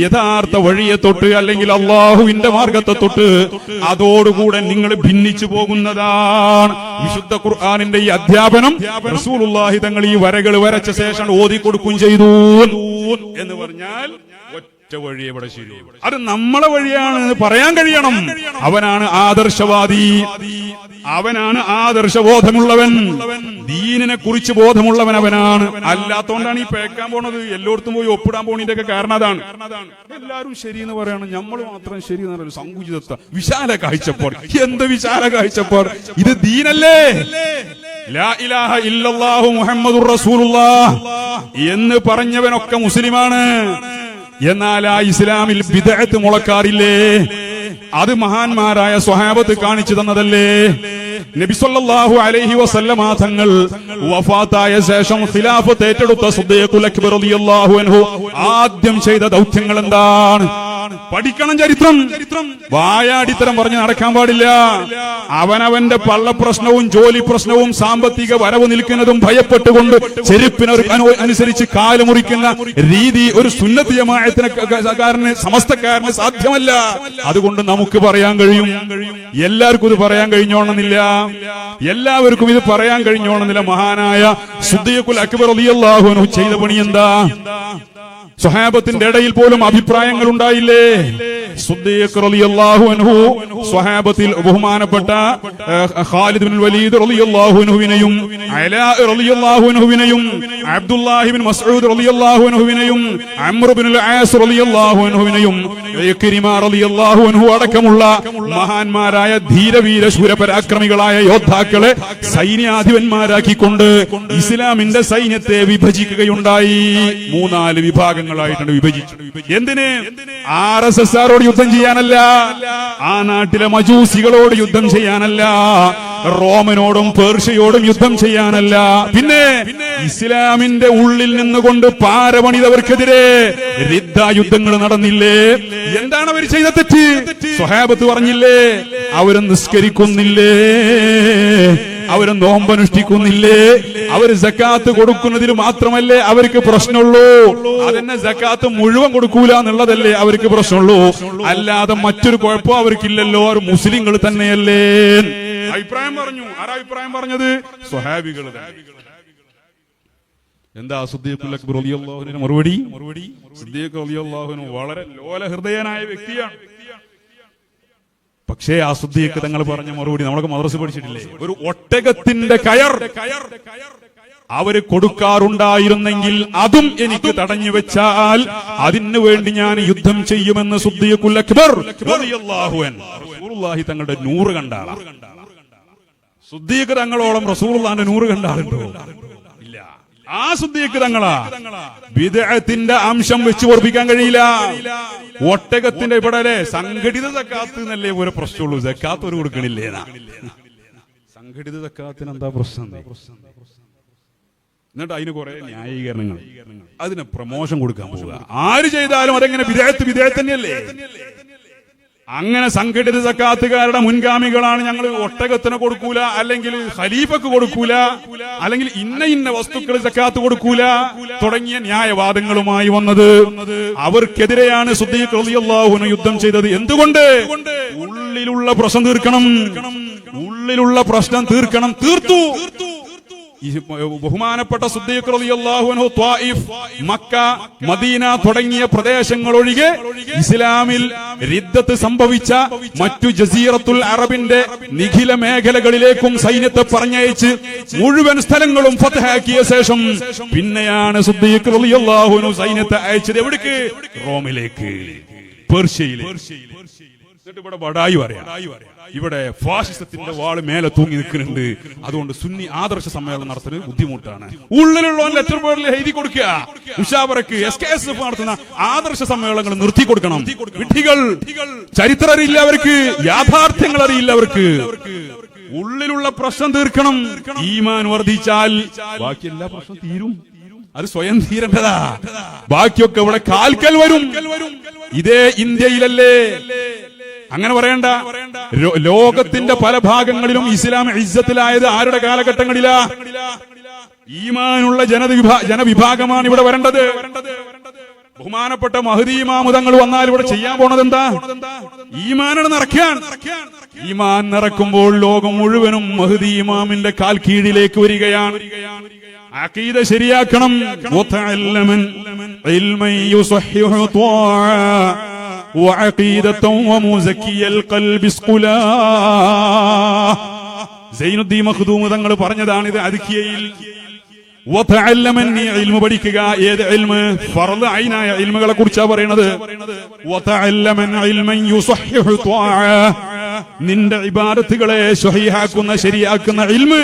യഥാർത്ഥ വഴിയെ തൊട്ട് അല്ലെങ്കിൽ അള്ളാഹുവിന്റെ മാർഗത്തെ തൊട്ട് അതോടുകൂടെ നിങ്ങൾ ഭിന്നിച്ചു പോകുന്നതാണ്. വിശുദ്ധ ഖുർആനിന്റെ ഈ അധ്യാപനം റസൂലുള്ളാഹി തങ്ങൾ ഈ വരകൾ വരച്ച ശേഷം ഓതി കൊടുക്കുകയും ചെയ്തു. എന്ന് പറഞ്ഞാൽ വഴി എവിടെ ശരിയാവും? അത് നമ്മളെ വഴിയാണ് പറയാൻ കഴിയണം. അവനാണ് ആദർശവാദി, അവനാണ് ആദർശബോധമുള്ളവൻ, ദീനിനെ കുറിച്ച് ബോധമുള്ളവൻ അവനാണ്. അല്ലാത്തോണ്ടാണ് ഈ പേക്കാൻ പോണത്, എല്ലായിടത്തും പോയി ഒപ്പിടാൻ പോണതിന്റെ ഒക്കെ കാരണം അതാണ്. എല്ലാരും ശരി എന്ന് പറയണം, നമ്മൾ മാത്രം ശരി എന്ന് പറയുന്നത് സങ്കുചിതത്വ, വിശാല കാഴ്ചപ്പാട്. എന്ത് വിശാല കാഴ്ചപ്പാട്? ഇത് ദീനല്ലേ? ലാ ഇലാഹ ഇല്ലല്ലാഹു മുഹമ്മദുർ റസൂലുള്ളാഹ് എന്ന് പറഞ്ഞവനൊക്കെ മുസ്ലിമാണ്. എന്നാൽ ആ ഇസ്ലാമിൽ ബിദ്അത്ത് മുളക്കാറില്ലേ? അത് മഹാന്മാരായ സ്വഹാബത്ത് കാണിച്ചു തന്നതല്ലേ? നബി സല്ലല്ലാഹു അലൈഹി വസല്ലമ തങ്ങൾ വഫാത്തായ ശേഷം ഖിലാഫത്ത് ഏറ്റെടുത്ത സിദ്ദീഖുൽ അക്ബർ റളിയല്ലാഹു അൻഹു ആദ്യം ചെയ്ത ദൗത്യങ്ങൾ എന്താണ്? പഠിക്കണം ചരിത്രം. വായാടിത്തരം പറഞ്ഞ് നടക്കാൻ പാടില്ല. അവനവന്റെ പള്ളപ്രശ്നവും ജോലി പ്രശ്നവും സാമ്പത്തിക വരവ് നിൽക്കുന്നതും ഭയപ്പെട്ടുകൊണ്ട് ചെരുപ്പിന് അനുസരിച്ച് കാല് മുറിക്കുന്ന രീതി ഒരു സുന്നത്ത് ജമാഅത്തിന് സമസ്തക്കാരന് സാധ്യമല്ല. അതുകൊണ്ട് നമുക്ക് പറയാൻ കഴിയും. എല്ലാവർക്കും ഇത് പറയാൻ കഴിഞ്ഞോണമെന്നില്ല. എല്ലാവർക്കും ഇത് പറയാൻ കഴിഞ്ഞോണമെന്നില്ല. മഹാനായ സിദ്ദീഖുൽ അക്ബർ റളിയല്ലാഹു അൻഹു ചെയ്ത പണി എന്താ? സ്വഹാബത്തിന്റെ ഇടയിൽ പോലും അഭിപ്രായങ്ങൾ ഉണ്ടായില്ലേ? സിദ്ദീഖ് റളിയല്ലാഹു അൻഹു സ്വഹാബത്തിൽ ബഹുമാനപ്പെട്ട ഖാലിദ് ബിൻ വലീദ് റളിയല്ലാഹു അൻഹുവിനെയും അലാ റളിയല്ലാഹു അൻഹുവിനെയും അബ്ദുല്ലാഹി ബിൻ മസ്ഊദ് റളിയല്ലാഹു അൻഹുവിനെയും അംർ ബിൻ ആസ് റളിയല്ലാഹു അൻഹുവിനെയും ഇക്രിമ റളിയല്ലാഹു അൻഹു അടക്കമുള്ള മഹാന്മാരായ ധീരവീര ശൂരപരാക്രമികളായ യോദ്ധാക്കളെ സൈന്യാധിപന്മാരാക്കിക്കൊണ്ട് ഇസ്ലാമിന്റെ സൈന്യത്തെ വിഭജിക്കുകയുണ്ടായി. 3-4 വിഭാഗങ്ങളായിട്ടാണ് വിഭജിച്ചു. എന്തിന്? RSSരോട് യുദ്ധം ചെയ്യാനല്ല, ആ നാട്ടിലെ മജൂസികളോട് യുദ്ധം ചെയ്യാനല്ല, റോമനോടും പേർഷ്യയോടും യുദ്ധം ചെയ്യാനല്ല, പിന്നെ ഇസ്ലാമിന്റെ ഉള്ളിൽ നിന്നുകൊണ്ട് പാരപണിതവർക്കെതിരെ രിദ്ദ യുദ്ധങ്ങൾ നടന്നില്ലേ? എന്താണ് അവർ ചെയ്ത തെറ്റ്? സ്വഹാബത്ത് പറഞ്ഞില്ലേ, അവര് നിസ്കരിക്കുന്നില്ലേ, അവര് നോമ്പനുഷ്ഠിക്കുന്നില്ലേ, അവര് സക്കാത്ത് കൊടുക്കുന്നതിൽ മാത്രമല്ലേ അവർക്ക് പ്രശ്നമുള്ളൂ. അതെന്നെ സക്കാത്ത് മുഴുവൻ കൊടുക്കൂല എന്നുള്ളതല്ലേ അവർക്ക് പ്രശ്നമുള്ളൂ. അല്ലാതെ മറ്റൊരു കുഴപ്പം അവർക്കില്ലല്ലോ. അവർ മുസ്ലിങ്ങൾ തന്നെയല്ലേ? അഭിപ്രായം പറഞ്ഞു. ആരാ അഭിപ്രായം പറഞ്ഞത്? സ്വഹാബികൾ. എന്താ സിദ്ദീഖുൽ അക്ബർ റളിയല്ലാഹു അൻഹു മറുപടി? സിദ്ദീഖ് റളിയല്ലാഹു അൻഹു വളരെ ലോലഹൃദയനായ വ്യക്തിയാണ്. പക്ഷേ ആ സിദ്ദീഖ് തങ്ങൾ പറഞ്ഞ മറുപടി നമ്മളൊക്കെ മദ്രസ പഠിച്ചിട്ടില്ലേ? ഒരു ഒട്ടകത്തിന്റെ കയർ അവര് കൊടുക്കാറുണ്ടായിരുന്നെങ്കിൽ അതും എനിക്ക് തടഞ്ഞു വെച്ചാൽ അതിനു വേണ്ടി ഞാൻ യുദ്ധം ചെയ്യുമെന്ന് സിദ്ദീഖുൽ അക്ബർ റളിയല്ലാഹു അൻഹു റസൂലുള്ളാഹി തങ്ങളുടെ നൂറ് കണ്ട ആളാണ്. സിദ്ദീഖ് തങ്ങളോളം റസൂലുള്ളാഹിന്റെ നൂറ് കണ്ട ആളുണ്ടോ? ഇല്ല. ആ സിദ്ദീഖ് തങ്ങളാ ബിദ്അത്തിന്റെ അംശം വെച്ച് ഓർപ്പിക്കാൻ കഴിയില്ല. ഒട്ടകത്തിന്റെ ഇവിടെ സംഘടിത സക്കാത്ത് എന്നല്ലേ ഒരു പ്രശ്നമുള്ളൂ. സക്കാത്ത് ഒരു കൊടുക്കണില്ലേ? സംഘടിത സക്കാത്തിന് എന്താ പ്രശ്നം? എന്നിട്ട് അതിന് കുറെ ന്യായീകരണങ്ങൾ, അതിന് പ്രമോഷൻ കൊടുക്കാൻ പോവുക. ആര് ചെയ്താലും അതെങ്ങനെ വിദേഹത്ത് തന്നെയല്ലേ? അങ്ങനെ സംഘടിത സക്കാത്തുകാരുടെ മുൻഗാമികളാണ് ഞങ്ങൾ ഒട്ടകത്തിന് കൊടുക്കൂല, അല്ലെങ്കിൽ ഖലീഫക്ക് കൊടുക്കൂല, അല്ലെങ്കിൽ ഇന്ന വസ്തുക്കൾ സക്കാത്ത് കൊടുക്കൂല തുടങ്ങിയ ന്യായവാദങ്ങളുമായി വന്നത്. അവർക്കെതിരെയാണ് സിദ്ദീഖ് റളിയല്ലാഹു അൻഹു യുദ്ധം ചെയ്തത്. എന്തുകൊണ്ട്? ഉള്ളിലുള്ള പ്രശ്നം തീർക്കണം, ഉള്ളിലുള്ള പ്രശ്നം തീർക്കണം. തീർത്തു. ബഹുമാനപ്പെട്ട സിദ്ദീഖ് റളിയല്ലാഹു അൻഹു ത്വായിഫ്, മക്ക, മദീന തുടങ്ങിയ പ്രദേശങ്ങൾ ഒഴികെ ഇസ്ലാമിൽ റിദ്ദത്ത് സംഭവിച്ച മറ്റു ജസീറത്തുൽ അറബിന്റെ നിഖില മേഖലകളിലേക്കും സൈന്യത്തെ പറഞ്ഞയച്ച് മുഴുവൻ സ്ഥലങ്ങളും ഫതഹാക്കിയ ശേഷം പിന്നെയാണ് സിദ്ദീഖ് റളിയല്ലാഹു അൻഹു സൈന്യത്തെ അയച്ചത്. എവിടേക്ക്? റോമിലേക്ക്, പേർഷ്യയിലേക്ക്. എന്നിട്ട് ഇവിടെ ബടായി പറയാം, ഇവിടെ ഫാഷിസത്തിന്റെ വാള് മേലെ തൂങ്ങി നിൽക്കുന്നുണ്ട്. അതുകൊണ്ട് സുന്നി ആദർശ സമ്മേളനം നടത്തുന്നത് ബുദ്ധിമുട്ടാണ്. ഉള്ളിലുള്ള ലെറ്റർ പേരിൽ എഴുതി കൊടുക്കുക. മുഷാവറക്ക് SKSF നടത്തുന്ന ആദർശ സമ്മേളനങ്ങൾ നിർത്തി കൊടുക്കണം. വിഡ്ഢികൾ, ചരിത്രം അറിയില്ല അവർക്ക്, യാഥാർത്ഥ്യങ്ങൾ അറിയില്ല അവർക്ക്. ഉള്ളിലുള്ള പ്രശ്നം തീർക്കണം. ഈമാൻ വർദ്ധിച്ചാൽ ബാക്കി എല്ലാ പ്രശ്നം തീരും. അത് സ്വയം തീരേണ്ടതാ. ബാക്കിയൊക്കെ ഇവിടെ കാൽക്കൽ വരും. ഇതേ ഇന്ത്യയിലല്ലേ? അങ്ങനെ പറയണ്ട. ലോകത്തിന്റെ പല ഭാഗങ്ങളിലും ഇസ്ലാം ഇസ്സത്തിലായത് ആരുടെ കാലഘട്ടങ്ങളിലാ? ഈമാനുള്ള ജനവിഭാഗമാണ് ഇവിടെ വരേണ്ടത്. ബഹുമാനപ്പെട്ട മഹ്ദി ഇമാം തങ്ങൾ വന്നാൽ ഇവിടെ ചെയ്യാൻ പോണത് എന്താ? ഈമാനാണ് നിറയ്ക്കാൻ. ഈമാൻ നിറക്കുമ്പോൾ ലോകം മുഴുവനും മഹ്ദി ഇമാമിന്റെ കാൽ കീഴിലേക്ക് വരികയാണ്. അഖീദ ശരിയാക്കണം. വതഅല്ലമൻ ഇൽമൻ യുസഹിഹു ത്വാഅ وعقيدة ومزكي القلب اسقلا. സൈനുദ്ദീൻ മഖ്ദൂം തങ്ങൾ പറഞ്ഞതാണിത് അദ്കിയയിൽ. വതഅല്ലമൻ, ഇൽമു പഠിക്കുക. ഏത് ഇൽമ്? ഫർള് ഐനായ ഇൽമുകളെ കുറിച്ചാണ് പറയുന്നത്. വതഅല്ലമൻ ഇൽമൻ യുസഹിഹു ത്വാഅ, നിന്റെ ഇബാദത്തുകളെ സ്വഹീഹാക്കുന്ന ശരിയാക്കുന്ന ഇൽമ്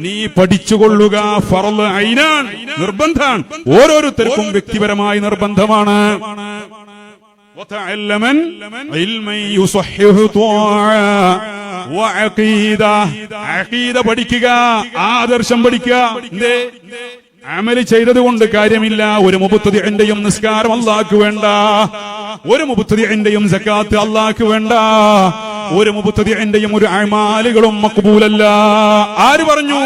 നീ പഠിച്ചുകൊള്ളുക. ഫർള് ഐനാൻ, നിർബന്ധാണ്. ഓരോരുത്തർക്കും വ്യക്തിപരമായി നിർബന്ധമാണ്. وتعلمن علما يصحح طاعة وعقيدة. عقيدة പഠിക്കുക, ആദർശം പഠിക്കുക. അമല് ചെയ്തത് കൊണ്ട് കാര്യമില്ല. ഒരു മുബത്തദിഇന്റെയും നിസ്കാരം അല്ലാഹുക്ക് വേണ്ട. ഒരു മുബ്തദിഇന്റെയും സക്കാത്ത് അല്ലാഹുക്ക് വേണ്ട. ഒരു മുബ്തദിഇന്റെയും ഒരു അമാലുകളും മഖ്ബൂലല്ല. ആര് പറഞ്ഞു?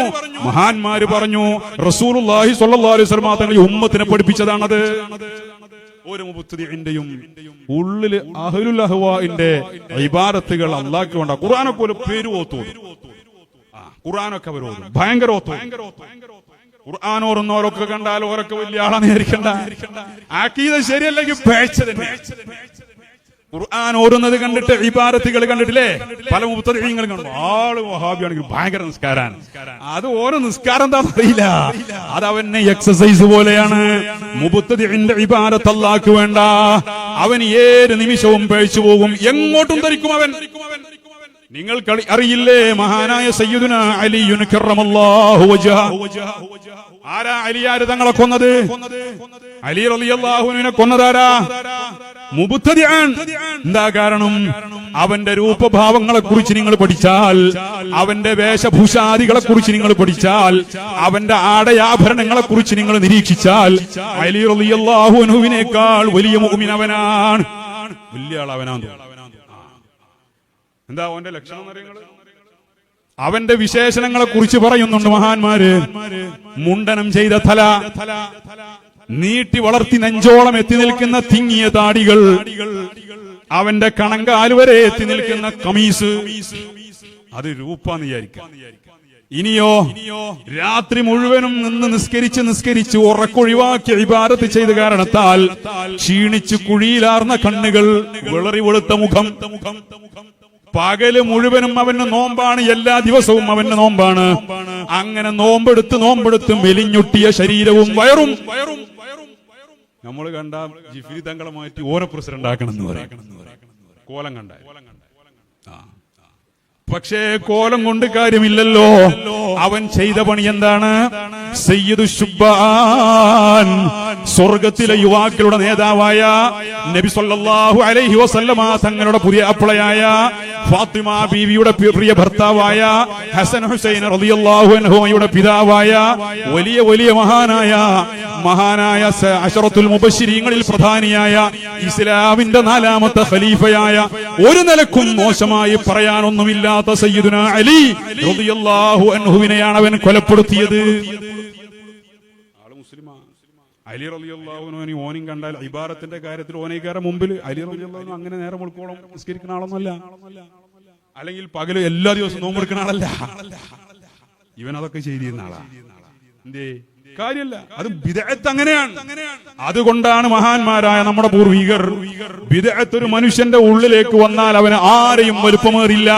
മഹാന്മാര് പറഞ്ഞു. റസൂലുള്ളാഹി സ്വല്ലല്ലാഹു അലൈഹി വസല്ലം തങ്ങൾ ഉമ്മത്തിനെ പഠിപ്പിച്ചതാണത്. ഒരു മുബ്തദിഇന്റെയും ഉള്ളില് അഹ്ലുൽ അഹ്വാഇന്റെ ഇബാദത്തുകൾ അല്ലാഹുക്ക് വേണ്ട. ഖുർആനൊക്കെ ഒരു പേര് ഓത്തു, ഖുർആനൊക്കെ അവർ ഓതും, ഭയങ്കര ഓത്തു. ഖുർആൻ ഓർന്നവരൊക്കെ കണ്ടാൽ ഓരൊക്കെ വലിയ ആളാന്ന് വിചാരിക്കണ്ട. അഖീദ ശരിയല്ലെങ്കിൽ പേഴ്ച തന്നെ. ഖുർആൻ ഓരുന്നത് കണ്ടിട്ട് ഇബാദത്തുകൾ കണ്ടിട്ടില്ലേ പല മുബ്തദിഈങ്ങളും കണ്ടു. ആള് വഹാബിയാണെങ്കിൽ ഭയങ്കര നിസ്കാരാണ്. അത് ഓരോ നിസ്കാരം എന്താണെന്ന് അറിയില്ല. അത് അവന് എക്സസൈസ് പോലെയാണ്. മുബ്തദിഈന്റെ ഇബാദത്ത് അല്ലാഹുക്ക് വേണ്ട. അവൻ ഏത് നിമിഷവും പേഴ്ചു പോകും, എങ്ങോട്ടും ധരിക്കും അവൻ. നിങ്ങൾക്ക് അറിയില്ലേ മഹാനായ സയ്യിദുനാ അലിയുൻ കറമല്ലാഹു വജ്ഹഹു. ആരാ അലിയാര് തങ്ങളെ കൊന്നത്? അലി റളിയല്ലാഹു അൻഹുവിനെ കൊന്നതാരാ? മുബ്തദിഅൻ. എന്താ കാരണം? അവന്റെ രൂപഭാവങ്ങളെ കുറിച്ച് നിങ്ങൾ പഠിച്ചാൽ, അവന്റെ വേഷഭൂഷാദികളെ കുറിച്ച് നിങ്ങൾ പഠിച്ചാൽ, അവന്റെ ആടയാഭരണങ്ങളെ കുറിച്ച് നിങ്ങൾ നിരീക്ഷിച്ചാൽ അലി റളിയല്ലാഹു അൻഹുവിനേക്കാൾ വലിയ മുഅ്മിൻ അവനാണ്. വലിയ ആളവനാണ്. എന്താ അവന്റെ ലക്ഷണം അറിയുന്നത്? അവന്റെ വിശേഷണങ്ങളെ കുറിച്ച് പറയുന്നുണ്ട് മഹാന്മാര്. മുണ്ടനം ചെയ്ത തല, നീട്ടി വളർത്തി നെഞ്ചോളം എത്തി നിൽക്കുന്ന തിങ്ങിയ താടികൾ, അവന്റെ കണങ്കാല് വരെ എത്തി നിൽക്കുന്ന കമീസ്, അത് രൂപാന്ന് വിചാരിക്കാം. ഇനിയോ രാത്രി മുഴുവനും നിന്ന് നിസ്കരിച്ച് ഉറക്കൊഴിവാക്കി ഇബാദത്ത് ചെയ്ത കാരണത്താൽ ക്ഷീണിച്ച് കുഴിയിലാർന്ന കണ്ണുകൾ, വിളറി വെളുത്ത മുഖം. പകല് മുഴുവനും അവന് നോമ്പാണ്, എല്ലാ ദിവസവും അവന് നോമ്പാണ്. അങ്ങനെ നോമ്പെടുത്ത് മെലിഞ്ഞൊട്ടിയ ശരീരവും വയറും. നമ്മൾ കണ്ട ജിഫ്രി തങ്ങളെ മാറ്റി ഓരോ പ്രസിഡന്റ് ആക്കണം എന്ന് പറയും. കോലം കണ്ട. പക്ഷേ കോലം കൊണ്ട് കാര്യമില്ലല്ലോ. അവൻ ചെയ്ത പണി എന്താണ്? സയ്യിദു ശുബ്ബാൻ, സ്വർഗത്തിലെ യുവാക്കളുടെ നേതാവായ നബി സല്ലല്ലാഹു അലൈഹി വസല്ലമ തങ്ങളുടെ പുതിയ അപ്പളയായ ഫാത്തിമ ബീവിയുടെ പ്രിയ ഭർത്താവായ ഹസൻ ഹുസൈൻ റളിയല്ലാഹു അൻഹുമയുടെ പിതാവായ വലിയ മഹാനായ അശറത്തുൽ മുബശ്ശിരീങ്ങളിൽ പ്രധാനിയായ ഇസ്ലാമിന്റെ 4ാമത്തെ ഖലീഫയായ, ഒരു നിലക്കും മോശമായി പറയാനൊന്നുമില്ലാത്ത സയ്യിദുനാ അലി റളിയല്ലാഹു അൻഹുവിനെയാണ് അവൻ കൊലപ്പെടുത്തിയത്. അലി റളിയല്ലാഹു അൻഹു ഓനും കണ്ടാൽ ഇബാദത്തിന്റെ കാര്യത്തിൽ ഓനേക്കാരുടെ മുമ്പിൽ അലി റളിയല്ലാഹു അൻഹു അങ്ങനെ നേരെ മുൾക്കോളം നിസ്കരിക്കുന്ന ആളൊന്നുമല്ല. അല്ലെങ്കിൽ പകല് എല്ലാ ദിവസവും നോമ്പെടുക്കുന്ന ആളല്ല. ഇവൻ അതൊക്കെ ചെയ്തിരുന്ന ആളാ. എന്തേ കാര്യമല്ല, അത് ബിദ്അത്ത് അങ്ങനെയാണ്. അതുകൊണ്ടാണ് മഹാന്മാരായ നമ്മുടെ പൂർവികർ ബിദ്അത്ത് ഒരു മനുഷ്യന്റെ ഉള്ളിലേക്ക് വന്നാൽ അവന് ആരെയും വലുപ്പമേറില്ല.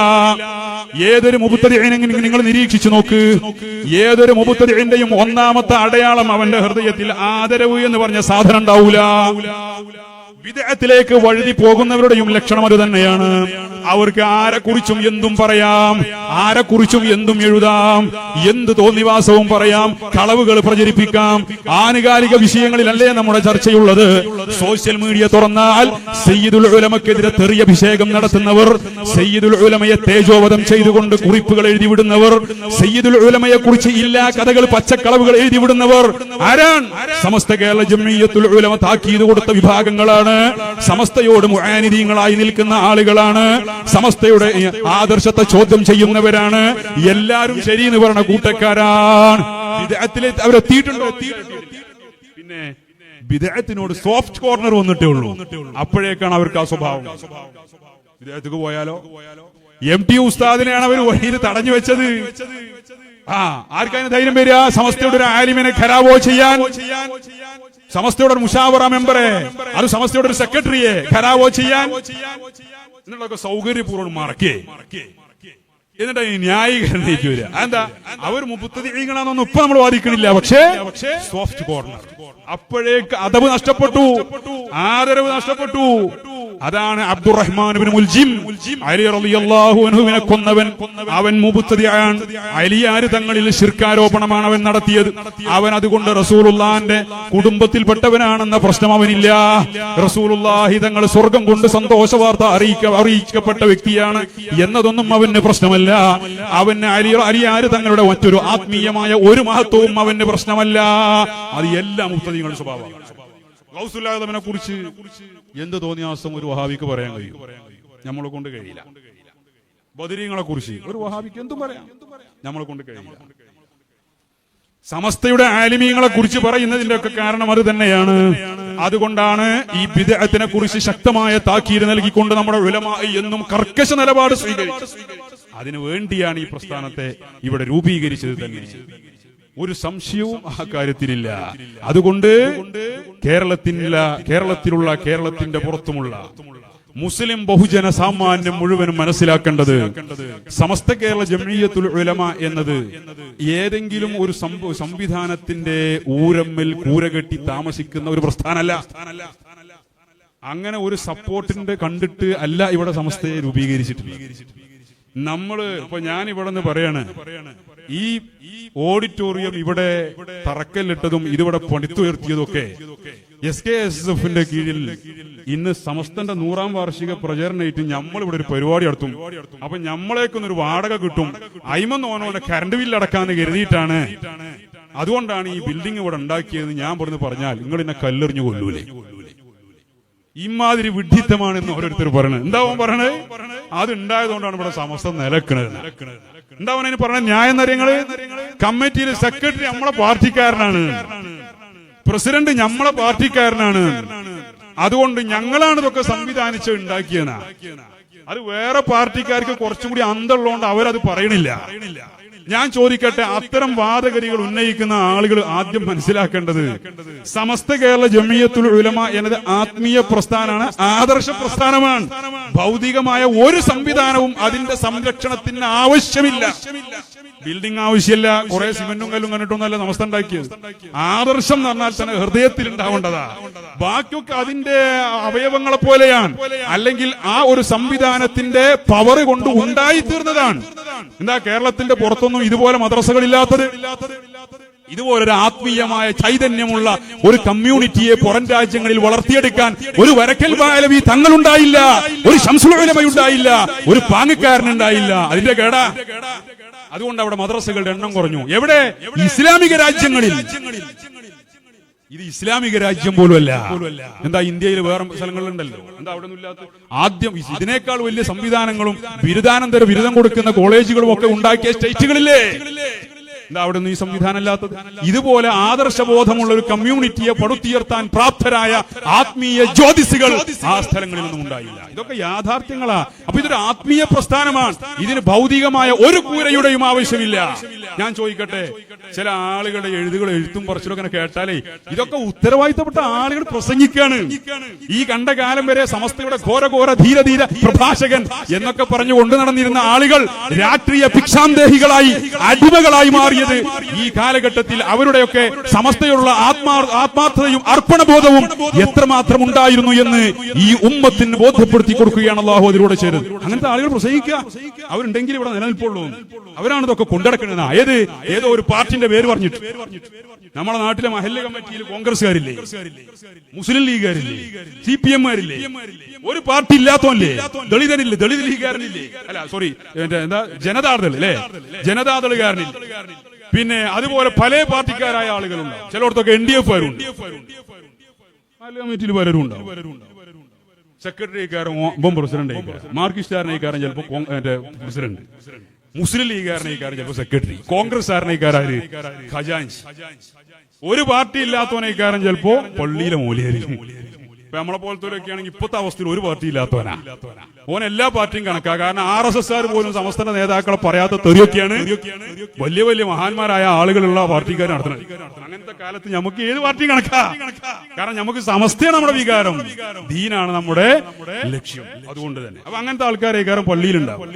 ഏതൊരു മുബ്തദിഈനെങ്കിലും നിങ്ങൾ നിരീക്ഷിച്ചു നോക്ക്. ഏതൊരു മുബ്തദിഈന്റെയും ഒന്നാമത്തെ അടയാളം അവന്റെ ഹൃദയത്തിൽ ആദരവ് എന്ന് പറഞ്ഞ സാധനം ഉണ്ടാവൂല. ബിദ്അത്തിലേക്ക് വഴുതി പോകുന്നവരുടെയും ലക്ഷണം അത് തന്നെയാണ്. അവർക്ക് ആരെക്കുറിച്ചും എന്തും പറയാം, ആരെക്കുറിച്ചും എന്തും എഴുതാം, എന്ത് തോന്നിവാസവും പറയാം, കളവുകൾ പ്രചരിപ്പിക്കാം. ആനുകാലിക വിഷയങ്ങളിലല്ലേ നമ്മുടെ ചർച്ചയുള്ളത്. സോഷ്യൽ മീഡിയ തുറന്നാൽ സയ്യിദുൽ ഉലമക്കെതിരെ തെറിയഭിഷേകം നടത്തുന്നവർ, സയ്യിദുൽ ഉലമയെ തേജോവധം ചെയ്തുകൊണ്ട് കുറിപ്പുകൾ എഴുതിവിടുന്നവർ, സയ്യിദുൽ ഉലമയെ കുറിച്ച് ഇല്ലാ കഥകൾ, പച്ചക്കളവുകൾ എഴുതിവിടുന്നവർ ആരാണ്? സമസ്ത കേരള ജംഇയ്യത്തുൽ ഉലമ താക്കീത് കൊടുത്ത വിഭാഗങ്ങളാണ്. സമസ്തയോട് മുആനിദീങ്ങളായി നിൽക്കുന്ന ആളുകളാണ്. സമസ്തയുടെ ആദർശത്തെ ചോദ്യം ചെയ്യുന്നവരാണ്. എല്ലാരും ശരിയെന്ന് പറഞ്ഞ കൂട്ടക്കാരാണ്. ബിദ്അത്തിലേക്ക് അവരെത്തിയിട്ടുണ്ടോ? പിന്നെ ബിദ്അത്തിനോട് സോഫ്റ്റ് കോർണർ വന്നിട്ടേ ഉള്ളൂ. അപ്പോഴേക്കാണ് അവർക്ക് ആ സ്വഭാവം. ബിദ്അത്തിക്ക് പോയാലോ MT ഉസ്താദിനെയാണ് അവർ വഴിയിൽ തടഞ്ഞു വെച്ചത്. ആർക്കതിന് ധൈര്യം വരിക? സമസ്തയുടെ ഒരു ആലിമിനെ ഖരാവോ ചെയ്യാൻ, സമസ്തയുടെ ഒരു മുഷാവറ മെമ്പറെ, അത് സമസ്തയുടെ ഒരു സെക്രട്ടറിയെ ഖരാവോ ചെയ്യാൻ എന്നുള്ളതൊക്കെ സൗകര്യപൂർവ്വം മറക്കേ. എന്നിട്ട് ന്യായീകരണേക്ക് വരിക. എന്താ? അവർ മുബ്തദിഈങ്ങളാണെന്നൊന്നും ഇപ്പൊ നമ്മൾ വാദിക്കണില്ല. പക്ഷേ സോഫ്റ്റ് കോർണർ. അപ്പോഴേക്ക് അദബ് നഷ്ടപ്പെട്ടു, ആദരവ് നഷ്ടപ്പെട്ടു. അതാണ് അബ്ദുറഹ്മാൻ ഇബ്നു മുൽജിം, അലി റളിയല്ലാഹു അൻഹുവിനെ കൊന്നവൻ. അവൻ മുബ്തദിആൻ. അലിയാര് തങ്ങളിൽ ശിർക്കാരോപണമാണ് അവൻ നടത്തിയത്. അവൻ അതുകൊണ്ട് റസൂലുള്ളാഹിന്റെ കുടുംബത്തിൽപ്പെട്ടവനാണെന്ന പ്രശ്നം അവനില്ല. റസൂലുള്ളാഹി തങ്ങൾ സ്വർഗം കൊണ്ട് സന്തോഷ വാർത്ത അറിയിക്കപ്പെട്ട വ്യക്തിയാണ് എന്നതൊന്നും അവന് പ്രശ്നമല്ല. അവന് അലിയാര് തങ്ങളുടെ മറ്റൊരു ആത്മീയമായ ഒരു മഹത്വവും അവന് പ്രശ്നമല്ല. അത് എല്ലാ മുബ്തദിഈങ്ങളുടെ സ്വഭാവമാണ്. ഗൗസുൽ ആദമിനെ കുറിച്ച് എന്ത് തോന്നിയാസം ഒരു വഹാബിക്ക് പറയാൻ കഴിയും? നമ്മളെ കൊണ്ട് കഴിയില്ല. ബദരീങ്ങളെ കുറിച്ച് ഒരു വഹാബിക്ക് എന്തും പറയാം, നമ്മളെ കൊണ്ട് കഴിയില്ല. സമസ്തയുടെ ആലിമീങ്ങളെ കുറിച്ച് പറയുന്നതിന്റെ ഒക്കെ കാരണം അത് തന്നെയാണ്. അതുകൊണ്ടാണ് ഈ ബിദ്അത്തിനെ കുറിച്ച് ശക്തമായ താക്കീത് നൽകിക്കൊണ്ട് നമ്മുടെ ഉലമാ എന്നും കർക്കശ നിലപാട് സ്വീകരിച്ചു. അതിനു വേണ്ടിയാണ് ഈ പ്രസ്ഥാനത്തെ ഇവിടെ രൂപീകരിച്ചത് തന്നെ. ഒരു സംശയവും ആ കാര്യത്തിലില്ല. അതുകൊണ്ട് കേരളത്തിന്റെ പുറത്തുമുള്ള മുസ്ലിം ബഹുജന സാമാന്യം മുഴുവനും മനസ്സിലാക്കേണ്ടത് സമസ്ത കേരള ജംഇയ്യത്തുൽ ഉലമ എന്നത് ഏതെങ്കിലും ഒരു സംവിധാനത്തിന്റെ ഊരമ്മിൽ കൂരകെട്ടി താമസിക്കുന്ന ഒരു പ്രസ്ഥാനമല്ല. അങ്ങനെ ഒരു സപ്പോർട്ടിന്റെ കണ്ടിട്ട് അല്ല ഇവിടെ സമസ്തയെ രൂപീകരിച്ചിട്ടുള്ളത്. ഇപ്പൊ ഞാൻ ഇവിടെ നിന്ന് പറയാണ്, ഈ ഓഡിറ്റോറിയം ഇവിടെ തറക്കല്ലിട്ടതും ഇതിവിടെ പണിത്തുയർത്തിയതൊക്കെ SKSF കീഴിൽ ഇന്ന് സമസ്തന്റെ 100ാം വാർഷിക പ്രചരണമായിട്ട് നമ്മളിവിടെ ഒരു പരിപാടി നടത്തും. അപ്പൊ നമ്മളേക്കൊന്നൊരു വാടക കിട്ടും, അയിമന്നോനോടെ കറണ്ട് ബില്ല് അടക്കാന്ന് കരുതിയിട്ടാണ്. അതുകൊണ്ടാണ് ഈ ബിൽഡിംഗ് ഇവിടെ ഉണ്ടാക്കിയതെന്ന് ഞാൻ പറഞ്ഞു പറഞ്ഞാൽ നിങ്ങൾ എന്നെ കല്ലെറിഞ്ഞു കൊല്ലൂലേ? ഇമാതിരി വിഡ്ഢിത്തമാണെന്ന് ഓരോരുത്തർ പറയണത്. എന്താവും പറയണത്? അത് ഉണ്ടായതുകൊണ്ടാണ് ഇവിടെ സമസ്ത നിലക്കുന്നത്. എന്താവൻ അതിന് പറഞ്ഞ ന്യായം അറിയങ്ങള്? കമ്മിറ്റിയിലെ സെക്രട്ടറി നമ്മളെ പാർട്ടിക്കാരനാണ്, പ്രസിഡന്റ് നമ്മളെ പാർട്ടിക്കാരനാണ്. അതുകൊണ്ട് ഞങ്ങളാണ് ഇതൊക്കെ സംവിധാനിച്ച് ഉണ്ടാക്കിയെന്നാ. അത് വേറെ പാർട്ടിക്കാർക്ക് കുറച്ചും കൂടി അന്തമുള്ളതുകൊണ്ട് അവരത് പറയണില്ല. ഞാൻ ചോദിക്കട്ടെ, അത്തരം വാദഗതികൾ ഉന്നയിക്കുന്ന ആളുകൾ ആദ്യം മനസ്സിലാക്കേണ്ടത് സമസ്ത കേരള ജംഇയ്യത്തുൽ ഉലമ എന്നത് ആത്മീയ പ്രസ്ഥാനമാണ്, ആദർശ പ്രസ്ഥാനമാണ്. ഭൗതികമായ ഒരു സംവിധാനവും അതിന്റെ സംരക്ഷണത്തിന് ആവശ്യമില്ല. ബിൽഡിംഗ് ആവശ്യമില്ല, കുറെ സിമെന്റും കല്ലും കണ്ടിട്ടൊന്നല്ല സമസ്ത ഉണ്ടാക്കിയത്. ആദർശം എന്ന് പറഞ്ഞാൽ തന്നെ ഹൃദയത്തിൽ ഉണ്ടാവേണ്ടതാ. ബാക്കിയൊക്കെ അതിന്റെ അവയവങ്ങളെ പോലെയാണ്, അല്ലെങ്കിൽ ആ ഒരു സംവിധാനത്തിന്റെ പവർ കൊണ്ട് ഉണ്ടായി തീർന്നതാണ്. എന്താ കേരളത്തിന്റെ പുറത്തൊന്നും ഇതുപോലെ മദ്രസകളില്ലാത്തത്? ഇതുപോലൊരു ആത്മീയമായ ചൈതന്യമുള്ള ഒരു കമ്മ്യൂണിറ്റിയെ പുറം രാജ്യങ്ങളിൽ വളർത്തിയെടുക്കാൻ ഒരു വരക്കൽ ബാലവി തങ്ങളുണ്ടായില്ല, ഒരു ശംസുൽ ഉലമ ഉണ്ടായില്ല, ഒരു പാങ്ങക്കാരനുണ്ടായില്ല. അതിന്റെ കേടാ. അതുകൊണ്ട് അവിടെ മദ്രസകളുടെ എണ്ണം കുറഞ്ഞു. എവിടെ? ഇസ്ലാമിക രാജ്യങ്ങളിൽ. ഇത് ഇസ്ലാമിക രാജ്യം പോലുമല്ല. എന്താ ഇന്ത്യയിൽ വേറെ സ്ഥലങ്ങളിലുണ്ടല്ലോ, എന്താ അവിടെ ഒന്നും ഇല്ലാത്ത? ആദ്യം ഇതിനേക്കാൾ വലിയ സംവിധാനങ്ങളും ബിരുദാനന്തര ബിരുദം കൊടുക്കുന്ന കോളേജുകളും ഒക്കെ ഉണ്ടാക്കിയ സ്റ്റേറ്റുകളില്ലേ? എന്താ അവിടെ ഒന്നും ഈ സംവിധാനം ഇല്ലാത്തത്? ഇതുപോലെ ആദർശബോധമുള്ള ഒരു കമ്മ്യൂണിറ്റിയെ പടുത്തുയർത്താൻ പ്രാപ്തരായ ആത്മീയ ജ്യോതിസുകൾ ആ സ്ഥലങ്ങളിൽ നിന്നും ഉണ്ടായില്ല. ഇതൊക്കെ യാഥാർത്ഥ്യങ്ങളാ. അപ്പൊ ഇതൊരു ആത്മീയ പ്രസ്ഥാനമാണ്. ഇതിന് ഭൗതികമായ ഒരു കൂരയുടെയും ആവശ്യമില്ല. ഞാൻ ചോദിക്കട്ടെ, ചില ആളുകളുടെ എഴുത്തും പറച്ചിലൊക്കെ കേട്ടാലേ ഇതൊക്കെ ഉത്തരവാദിത്തപ്പെട്ട ആളുകൾ പ്രസംഗിക്കാണ്. ഈ കണ്ട കാലം വരെ സമസ്തയുടെ ഘോര ധീര പ്രഭാഷകൻ എന്നൊക്കെ പറഞ്ഞു കൊണ്ടു നടന്നിരുന്ന ആളുകൾ രാഷ്ട്രീയ ഭിക്ഷാന്തേഹികളായി, അടിമകളായി മാറിയത് ഈ കാലഘട്ടത്തിൽ അവരുടെയൊക്കെ സമസ്തയുള്ള ആത്മാർത്ഥതയും അർപ്പണബോധവും എത്രമാത്രം ഉണ്ടായിരുന്നു എന്ന് ഈ ഉമ്മത്തിന് ബോധ്യപ്പെടുത്തി കൊടുക്കുകയാണ് അല്ലാഹു അതിലൂടെ ചെയ്തത്. അങ്ങനത്തെ ആളുകൾ പ്രസംഗിക്കുക, അവരുണ്ടെങ്കിൽ ഇവിടെ നിലനിൽപ്പുള്ളൂ. അവരാണ് ഇതൊക്കെ കൊണ്ടുനടക്കുന്നത്. ഏതോ ഒരു പാർട്ടിന്റെ പേര് പറഞ്ഞിട്ട്. നമ്മുടെ നാട്ടിലെ മഹല്ല് കമ്മിറ്റിയിൽ കോൺഗ്രസ്സുകാരില്ലേ, മുസ്ലിം ലീഗുകാരില്ലേ, CPM-കാരില്ലേ? ഒരു പാർട്ടി ഇല്ലാത്തവല്ലേ? ദളിതനില്ലേ, ദളിത് ലീഗുകാരനില്ലേ? അല്ല സോറി, എന്താ ജനതാദൾ അല്ലേ, ജനതാദളുകാരനില്ലേ? പിന്നെ അതുപോലെ പല പാർട്ടിക്കാരായ ആളുകളുണ്ട്. ചിലയിടത്തൊക്കെ NDF-കാരുണ്ട്, മഹല്ല് കമ്മിറ്റിയിൽ പലരും ഉണ്ടാവും. സെക്രട്ടറിക്കാരൻ പ്രസിഡന്റ്, മാർക്സിസ്റ്റുകാരനേക്കാരൻ ചിലപ്പോൾ പ്രസിഡന്റ്, മുസ്ലിം ലീഗുകാരനേക്കാരൻ ചിലപ്പോൾ സെക്രട്ടറി, കോൺഗ്രസ്സുകാരനേക്കാരൻ ഖജാൻജി, ഒരു പാർട്ടി ഇല്ലാത്തവനേക്കാരൻ ചിലപ്പോ പള്ളിയിലെ മൂലയായിരിക്കും. ഇപ്പൊ നമ്മളെ പോലത്തെ ആണെങ്കിൽ ഇപ്പോഴത്തെ അവസ്ഥയിൽ ഒരു പാർട്ടി ഇല്ലാത്തവനാ. ഓൻ എല്ലാ പാർട്ടിയും കണക്കാ. കാരണം RSS പോലും സമസ്തന്റെ നേതാക്കളെ പറയാത്ത തെറിയൊക്കെയാണ് വലിയ വലിയ മഹാന്മാരായ ആളുകളുള്ള പാർട്ടിക്കാർ നടത്തുന്നത്. അങ്ങനത്തെ കാലത്ത് നമുക്ക് ഏത് പാർട്ടി കണക്കാ? കാരണം നമുക്ക് സമസ്തയാണ് നമ്മുടെ വികാരം, ദീനാണ് നമ്മുടെ ലക്ഷ്യം. അതുകൊണ്ട് തന്നെ അപ്പൊ അങ്ങനത്തെ ആൾക്കാരെ വികാരം പള്ളിയിലുണ്ടാവും.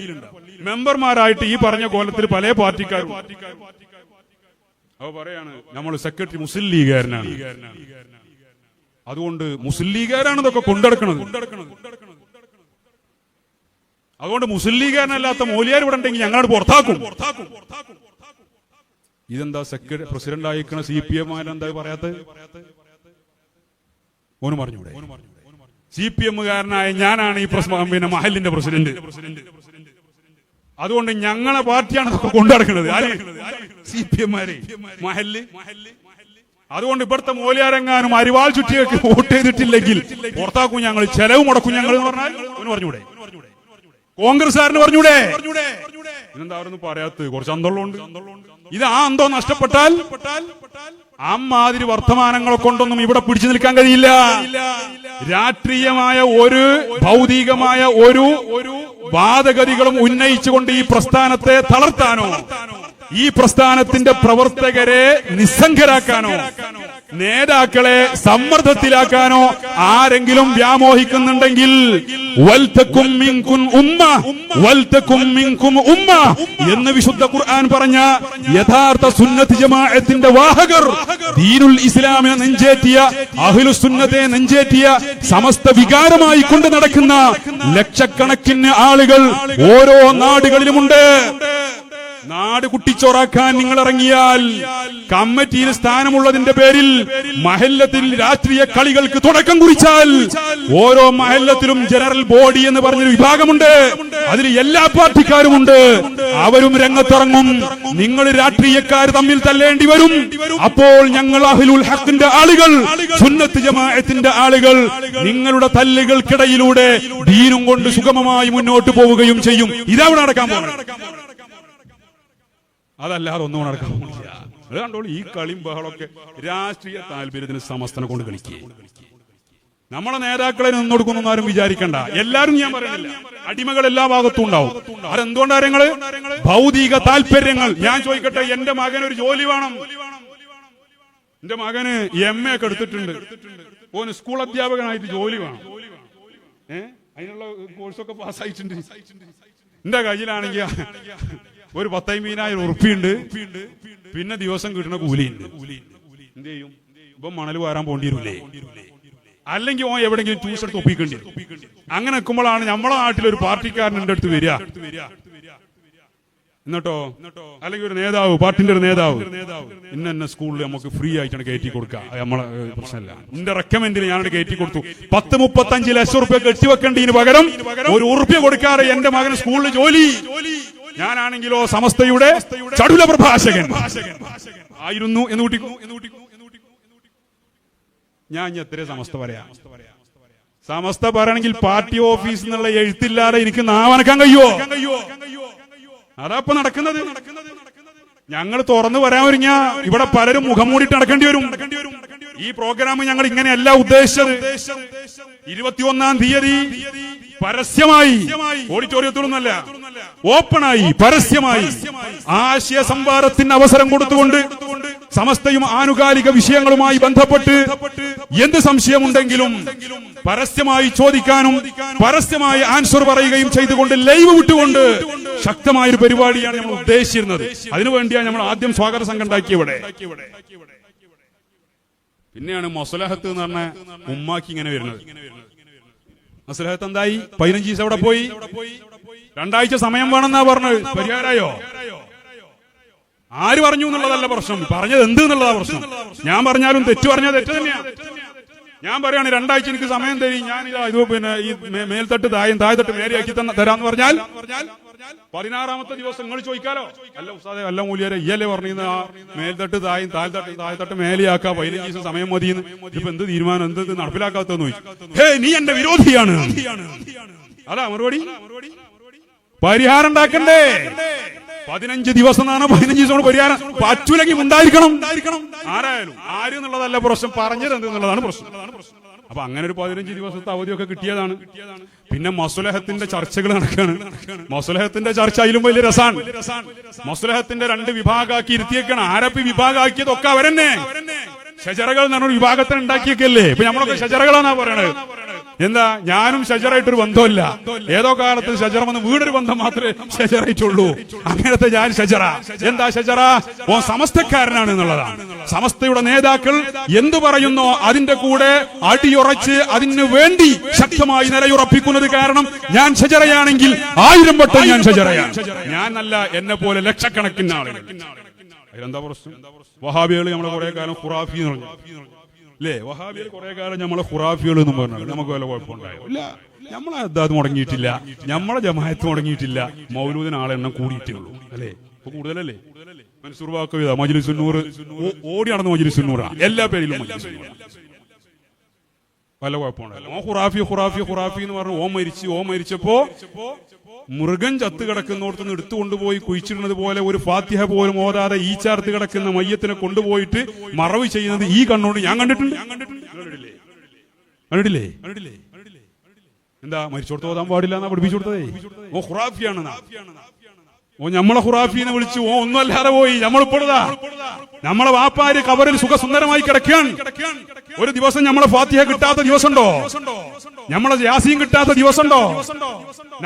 മെമ്പർമാരായിട്ട് ഈ പറഞ്ഞ കോലത്തിൽ പല പാർട്ടിക്കാരും. അപ്പൊ പറയാണ് നമ്മൾ സെക്രട്ടറി മുസ്ലിം ലീഗുകാരനാണ്, അതുകൊണ്ട് മുസ്ലിം ലീഗുകാരാണ് ഇതൊക്കെ കൊണ്ടെടുക്കുന്നത്. അതുകൊണ്ട് മുസ്ലിം ലീഗുകാരനല്ലാത്ത മൗലിയാർ ഇവിടെ ഉണ്ടെങ്കിൽ ഞങ്ങളോട് പുറത്താക്കും. ഇതെന്താ സെക്രട്ടറി പ്രസിഡന്റ് ആയിക്കണ CPM-കാരെന്താ പറയാത്തത്? ഓന് പറഞ്ഞൂടെ? CPM-കാരനായ ഞാനാണ് ഈ പിന്നെ മഹല്ലിന്റെ പ്രസിഡന്റ്. അതുകൊണ്ട് ഞങ്ങളെ പാർട്ടിയാണ് ഇതൊക്കെ കൊണ്ടുനടക്കുന്നത്. CPM-മാര് മഹല്ല് അതുകൊണ്ട് ഇവിടുത്തെ മൂല്യാരെങ്ങാനും അരിവാൾ ചുറ്റിയൊക്കെ വോട്ട് ചെയ്തിട്ടില്ലെങ്കിൽ പുറത്താക്കും ഞങ്ങൾ, ചെലവ് മുടക്കും ഞങ്ങൾ എന്ന് പറഞ്ഞാൽ അവന് പറഞ്ഞൂടെ? കോൺഗ്രസ്സുകാരന് പറഞ്ഞൂടെ? ഇതെന്താ അവരൊന്നും പറയാത്ത? കുറച്ച് അന്തമുണ്ട്. ഇത് ആ അന്തോ നഷ്ടപ്പെട്ടാൽ അമ്മാതിരി വർത്തമാനങ്ങളെ കൊണ്ടൊന്നും ഇവിടെ പിടിച്ചു നിൽക്കാൻ കഴിയില്ല. രാഷ്ട്രീയമായ ഒരു ഭൗതികമായ ഒരു വാദഗതികളും ഉന്നയിച്ചുകൊണ്ട് ഈ പ്രസ്ഥാനത്തെ തളർത്താനോ ഈ പ്രസ്ഥാനത്തിന്റെ പ്രവർത്തകരെ നിസ്സംഗരാക്കാനോ നേതാക്കളെ സമ്മർദ്ദത്തിലാക്കാനോ ആരെങ്കിലും വ്യാമോഹിക്കുന്നുണ്ടെങ്കിൽ വൽതകും മിൻകും ഉമ്മ എന്ന് വിശുദ്ധ ഖുർആൻ പറഞ്ഞ യഥാർത്ഥ സുന്നത്ത് ജമാഅത്തിന്റെ വാഹകർ, ദീനുൽ ഇസ്ലാമിനെ നെഞ്ചേറ്റിയ, അഹ്ലുസ് സുന്നത്തെ നെഞ്ചേറ്റിയ, സമസ്ത വികാരമായി കൊണ്ട് നടക്കുന്ന ലക്ഷക്കണക്കിന് ആളുകൾ ഓരോ നാടുകളിലുമുണ്ട്. നാട് കുട്ടിച്ചോറാക്കാൻ നിങ്ങൾ ഇറങ്ങിയാൽ കമ്മിറ്റിയിൽ സ്ഥാനമുള്ളതിന്റെ പേരിൽ മഹല്ലത്തിൽ രാഷ്ട്രീയ കളികൾക്ക് തുടക്കം കുറിച്ചാൽ ഓരോ മഹല്ലത്തിലും ജനറൽ ബോഡി എന്ന് പറഞ്ഞൊരു വിഭാഗമുണ്ട്. അതിൽ എല്ലാ പാർട്ടിക്കാരുമുണ്ട്. അവരും രംഗത്തിറങ്ങും. നിങ്ങൾ രാഷ്ട്രീയക്കാർ തമ്മിൽ തല്ലേണ്ടി വരും. അപ്പോൾ ഞങ്ങൾ അഹ്ലുൽ ഹഖിന്റെ ആളുകൾ, സുന്നത്ത് ജമാഅത്തിന്റെ ആളുകൾ നിങ്ങളുടെ തല്ലുകൾക്കിടയിലൂടെ ദീനും കൊണ്ട് സുഗമമായി മുന്നോട്ട് പോവുകയും ചെയ്യും. ഇതവിടെ നടക്കാൻ പോകുന്നത്. അതല്ലാതെ ഒന്നും നടക്കാൻ പോകുന്നില്ല. അത് കണ്ടോളൂ, ഈ കളിയും ബഹളമൊക്കെ രാഷ്ട്രീയ താല്പര്യത്തിന് സമസ്തനെ കൊണ്ട് കളിക്കുക. നമ്മളെ നേതാക്കളെ നിന്നൊടുക്കുന്നൊന്നും ആരും വിചാരിക്കണ്ട. എല്ലാരും ഞാൻ പറയുന്നില്ല, അടിമകൾ എല്ലാ ഭാഗത്തും ഉണ്ടാവും. അതെന്തുകൊണ്ടാ കാര്യങ്ങള്? ഭൗതിക താല്പര്യങ്ങൾ. ഞാൻ ചോദിക്കട്ടെ, എന്റെ മകന് ഒരു ജോലി വേണം. എന്റെ മകന് MA ഒക്കെ എടുത്തിട്ടുണ്ട്. ഓന് സ്കൂൾ അധ്യാപകനായിട്ട് ജോലി വേണം. അതിനുള്ള കോഴ്സൊക്കെ പാസ്സായിട്ടുണ്ട്. എന്റെ കയ്യിലാണെങ്കിൽ ഒരു 10,000 ഉറുപ്പിയുണ്ട്. പിന്നെ ദിവസം കിട്ടുന്ന കൂലിയുണ്ട്. എന്ത് ചെയ്യും? ഇപ്പം മണൽ വാരാൻ പോണ്ടി വരൂലേ? അല്ലെങ്കിൽ ഓൻ എവിടെങ്കിലും ട്യൂഷൻ എടുത്ത് ഒപ്പിക്കേണ്ടി വരും. അങ്ങനെ നിൽക്കുമ്പോഴാണ് നമ്മളെ നാട്ടിൽ ഒരു പാർട്ടിക്കാരൻ എന്റെ അടുത്ത് വരിക. എന്നിട്ടോ അല്ലെങ്കിൽ ഒരു നേതാവ്, പാർട്ടിന്റെ ഒരു നേതാവ്, ഇന്ന സ്കൂളിൽ നമുക്ക് ഫ്രീ ആയിട്ടാണ് കയറ്റി കൊടുക്കുക, നമ്മളെ പ്രശ്നമല്ല. എന്റെ റെക്കമെൻഡിന് ഞാനോട് കയറ്റി കൊടുത്തു. 10-35 ലക്ഷം ഉറുപ്പ്യ കെട്ടിവെക്കേണ്ടതിന് പകരം ഒരു ഉറുപ്പ്യ കൊടുക്കാറ് എന്റെ മകന് സ്കൂളിൽ ജോലി. ഞാനാണെങ്കിലോ സമസ്തയുടെ ചടുല പ്രഭാഷകൻ ആയിരുന്നു എന്ന് കൂട്ടിക്കൂ. ഞാൻ ഇനി എത്ര സമസ്ത പറയാം? സമസ്ത പറയണമെങ്കിൽ പാർട്ടി ഓഫീസിൽ നിന്നുള്ള എഴുത്തില്ലാതെ എനിക്ക് നാവനക്കാൻ കഴിയുമോ? അതാപ്പൊ നടക്കുന്നത്. ഞങ്ങൾ തുറന്നു പറയാൻ ഒരുങ്ങ ഇവിടെ പലരും മുഖം മൂടിയിട്ട് നടക്കേണ്ടി വരും. ഈ പ്രോഗ്രാം ഞങ്ങൾ ഇങ്ങനെയല്ല ഉദ്ദേശിച്ചത്. 21-ാം തീയതി പരസ്യമായി, ഓഡിറ്റോറിയത്തിലൊന്നല്ല, ഓപ്പണായി പരസ്യമായി ആശയ സംവാദത്തിന് അവസരം കൊടുത്തുകൊണ്ട് സമസ്തയും ആനുകാലിക വിഷയങ്ങളുമായി ബന്ധപ്പെട്ട് എന്ത് സംശയമുണ്ടെങ്കിലും പരസ്യമായി ചോദിക്കാനും പരസ്യമായി ആൻസർ പറയുകയും ചെയ്തുകൊണ്ട് ലൈവ് വിട്ടുകൊണ്ട് ശക്തമായൊരു പരിപാടിയാണ് നമ്മൾ ഉദ്ദേശിച്ചിരുന്നത്. അതിനുവേണ്ടിയാണ് നമ്മൾ ആദ്യം സ്വാഗത സംഘം ഉണ്ടാക്കിയവിടെ. പിന്നെയാണ് മസ്ലഹത്ത് എന്ന് പറഞ്ഞ ഉമ്മാക്കി ഇങ്ങനെ വരുന്നത്. മസ്ലഹത്ത് എന്തായി? 15 ദിവസം അവിടെ പോയി, 2 ആഴ്ച സമയം വേണമെന്നാ പറഞ്ഞത്. പരിഹാരമായോ? ആര് പറഞ്ഞു എന്നുള്ളതല്ല പ്രശ്നം, പറഞ്ഞത് എന്ത് എന്നുള്ളതാ പ്രശ്നം. ഞാൻ പറഞ്ഞാലും തെറ്റു പറഞ്ഞാൽ തെറ്റ് തന്നെയാണ്. ഞാൻ പറയാണ് 2 ആഴ്ച എനിക്ക് സമയം തരും, ഞാൻ ഇത് പിന്നെ ഈ മേൽത്തട്ട് താഴെത്തട്ട് മേലെയാക്കി തരാന്ന് പറഞ്ഞാൽ 16-ാമത്തെ ദിവസം നിങ്ങൾ ചോദിക്കാലോ, അല്ല ഉസ്താദേ അല്ല മൂല്യരെ ഇയല്ലേ പറഞ്ഞിരുന്ന ആ മേൽത്തട്ട് താഴെത്തട്ട് മേലെയാക്കാ 15 ദിവസം സമയം മതിയെന്ന്. ഇപ്പൊ എന്ത് തീരുമാനം, എന്ത് നടപ്പിലാക്കാത്തെന്ന് ചോദിച്ചു. ഹേ, നീ എന്റെ വിരോധിയാണ്. അതാ മറുപടി. പരിഹാരം ഉണ്ടാക്കണ്ടേ? 15 ദിവസം എന്നാണ്. 15 ദിവസം പരിഹാരം പറ്റൂലെങ്കിൽ ഉണ്ടായിരിക്കണം. ആരായാലും ആര് എന്നുള്ളതല്ല പ്രശ്നം, പറഞ്ഞത് എന്ത് എന്നുള്ളതാണ് പ്രശ്നം. അപ്പൊ അങ്ങനെ ഒരു 15 ദിവസത്തെ അവധിയൊക്കെ കിട്ടിയതാണ്. പിന്നെ മസ്ലഹത്തിന്റെ ചർച്ചകൾ നടക്കുകയാണ്. മസ്ലഹത്തിന്റെ ചർച്ച അതിലും വലിയ രസാണ്. മസ്ലഹത്തിന്റെ 2 വിഭാഗമാക്കി ഇരുത്തിയേക്കാണ്. ആരപ്പി വിഭാഗമാക്കിയതൊക്കെ അവരെന്നെ. ഷജറകൾ എന്ന് പറഞ്ഞ വിഭാഗത്തിന് ഉണ്ടാക്കിയേക്കല്ലേ. ഇപ്പൊ നമ്മളൊക്കെ ഷജറകളാന്നാ പറയണത്. എന്താ, ഞാനും ഷജറായിട്ടൊരു ബന്ധമില്ല. ഏതോ കാലത്ത് ഷജറ വന്ന് വീടൊരു ബന്ധം മാത്രമേ ഷജറായിട്ടുള്ളൂ. അങ്ങനത്തെ ഞാൻ ഷജറ. എന്താ ഷജറ? ഓ സമസ്തക്കാരനാണ് എന്നുള്ളതാണ്. സമസ്തയുടെ നേതാക്കൾ എന്തു പറയുന്നോ അതിന്റെ കൂടെ അടിയുറച്ച് അതിനു വേണ്ടി ശക്തമായി നിലയുറപ്പിക്കുന്നത് കാരണം ഞാൻ ഷജറയാണെങ്കിൽ 1000 വട്ടം ഞാൻ ഷജറയാണ്. ഞാനല്ല, എന്നെ പോലെ ലക്ഷക്കണക്കിന് ആളുകൾ. അതിലെന്താ പ്രശ്നം? വഹാബികൾ നമ്മളെ കുറെ കാലം ഖുറാഫി എന്ന് പറഞ്ഞു അല്ലേ? വഹാബികൾ കുറെ കാലം നമ്മളെ ഖുറാഫികൾ എന്നും പറഞ്ഞു. നമുക്ക് വല്ല കുഴപ്പമുണ്ടായോ? ഇല്ല, നമ്മളെ അത് മുടങ്ങിയിട്ടില്ല, നമ്മളെ ജമാഅത്ത് മുടങ്ങിയിട്ടില്ല. മൗലൂദിന് ആളെണ്ണം കൂടിയിട്ടേ ഉള്ളൂ അല്ലേ? ഇപ്പൊ കൂടുതലല്ലേ? മൻസൂർ വാക്കവിത മജ്ലിസുന്നൂർ ഓടി നടന്ന മജ്ലിസുന്നൂറ, എല്ലാ പേരിലും വല്ല കുഴപ്പമുണ്ടല്ലോ. ഓ ഖുറാഫി എന്ന് പറഞ്ഞു ഓ മരിച്ചപ്പോ മൃഗം ചത്ത് കിടക്കുന്നോടത്തുനിന്ന് എടുത്തുകൊണ്ടുപോയി കുഴിച്ചിടുന്നത് പോലെ ഒരു ഫാത്തിഹ പോലും ഓതാതെ ഈ ചാർത്ത് കിടക്കുന്ന മയ്യത്തിനെ കൊണ്ടുപോയിട്ട് മറവ് ചെയ്യുന്നത് ഈ കണ്ണോണ്ട് ഞാൻ കണ്ടിട്ടില്ലേ? എന്താ മരിച്ചോടത്ത് ഓതാൻ പാടില്ല എന്നാ പഠിപ്പിച്ചു കൊടുത്തതേ? ഓ ഖുറാഫിയാണ്. ഓ നമ്മളെ ഖുറാഫീനെ വിളിച്ചു. ഓ ഒന്നും അല്ലാതെ പോയി. നമ്മളിപ്പോഴതാ നമ്മളെ വാപ്പാര് കബറിൽ സുഖസുന്ദരമായി കിടക്കുകയാണ്. ഒരു ദിവസം നമ്മളെ ഫാത്തിഹ കിട്ടാത്ത ദിവസമുണ്ടോ? നമ്മളെ യാസീൻ കിട്ടാത്ത ദിവസമുണ്ടോ?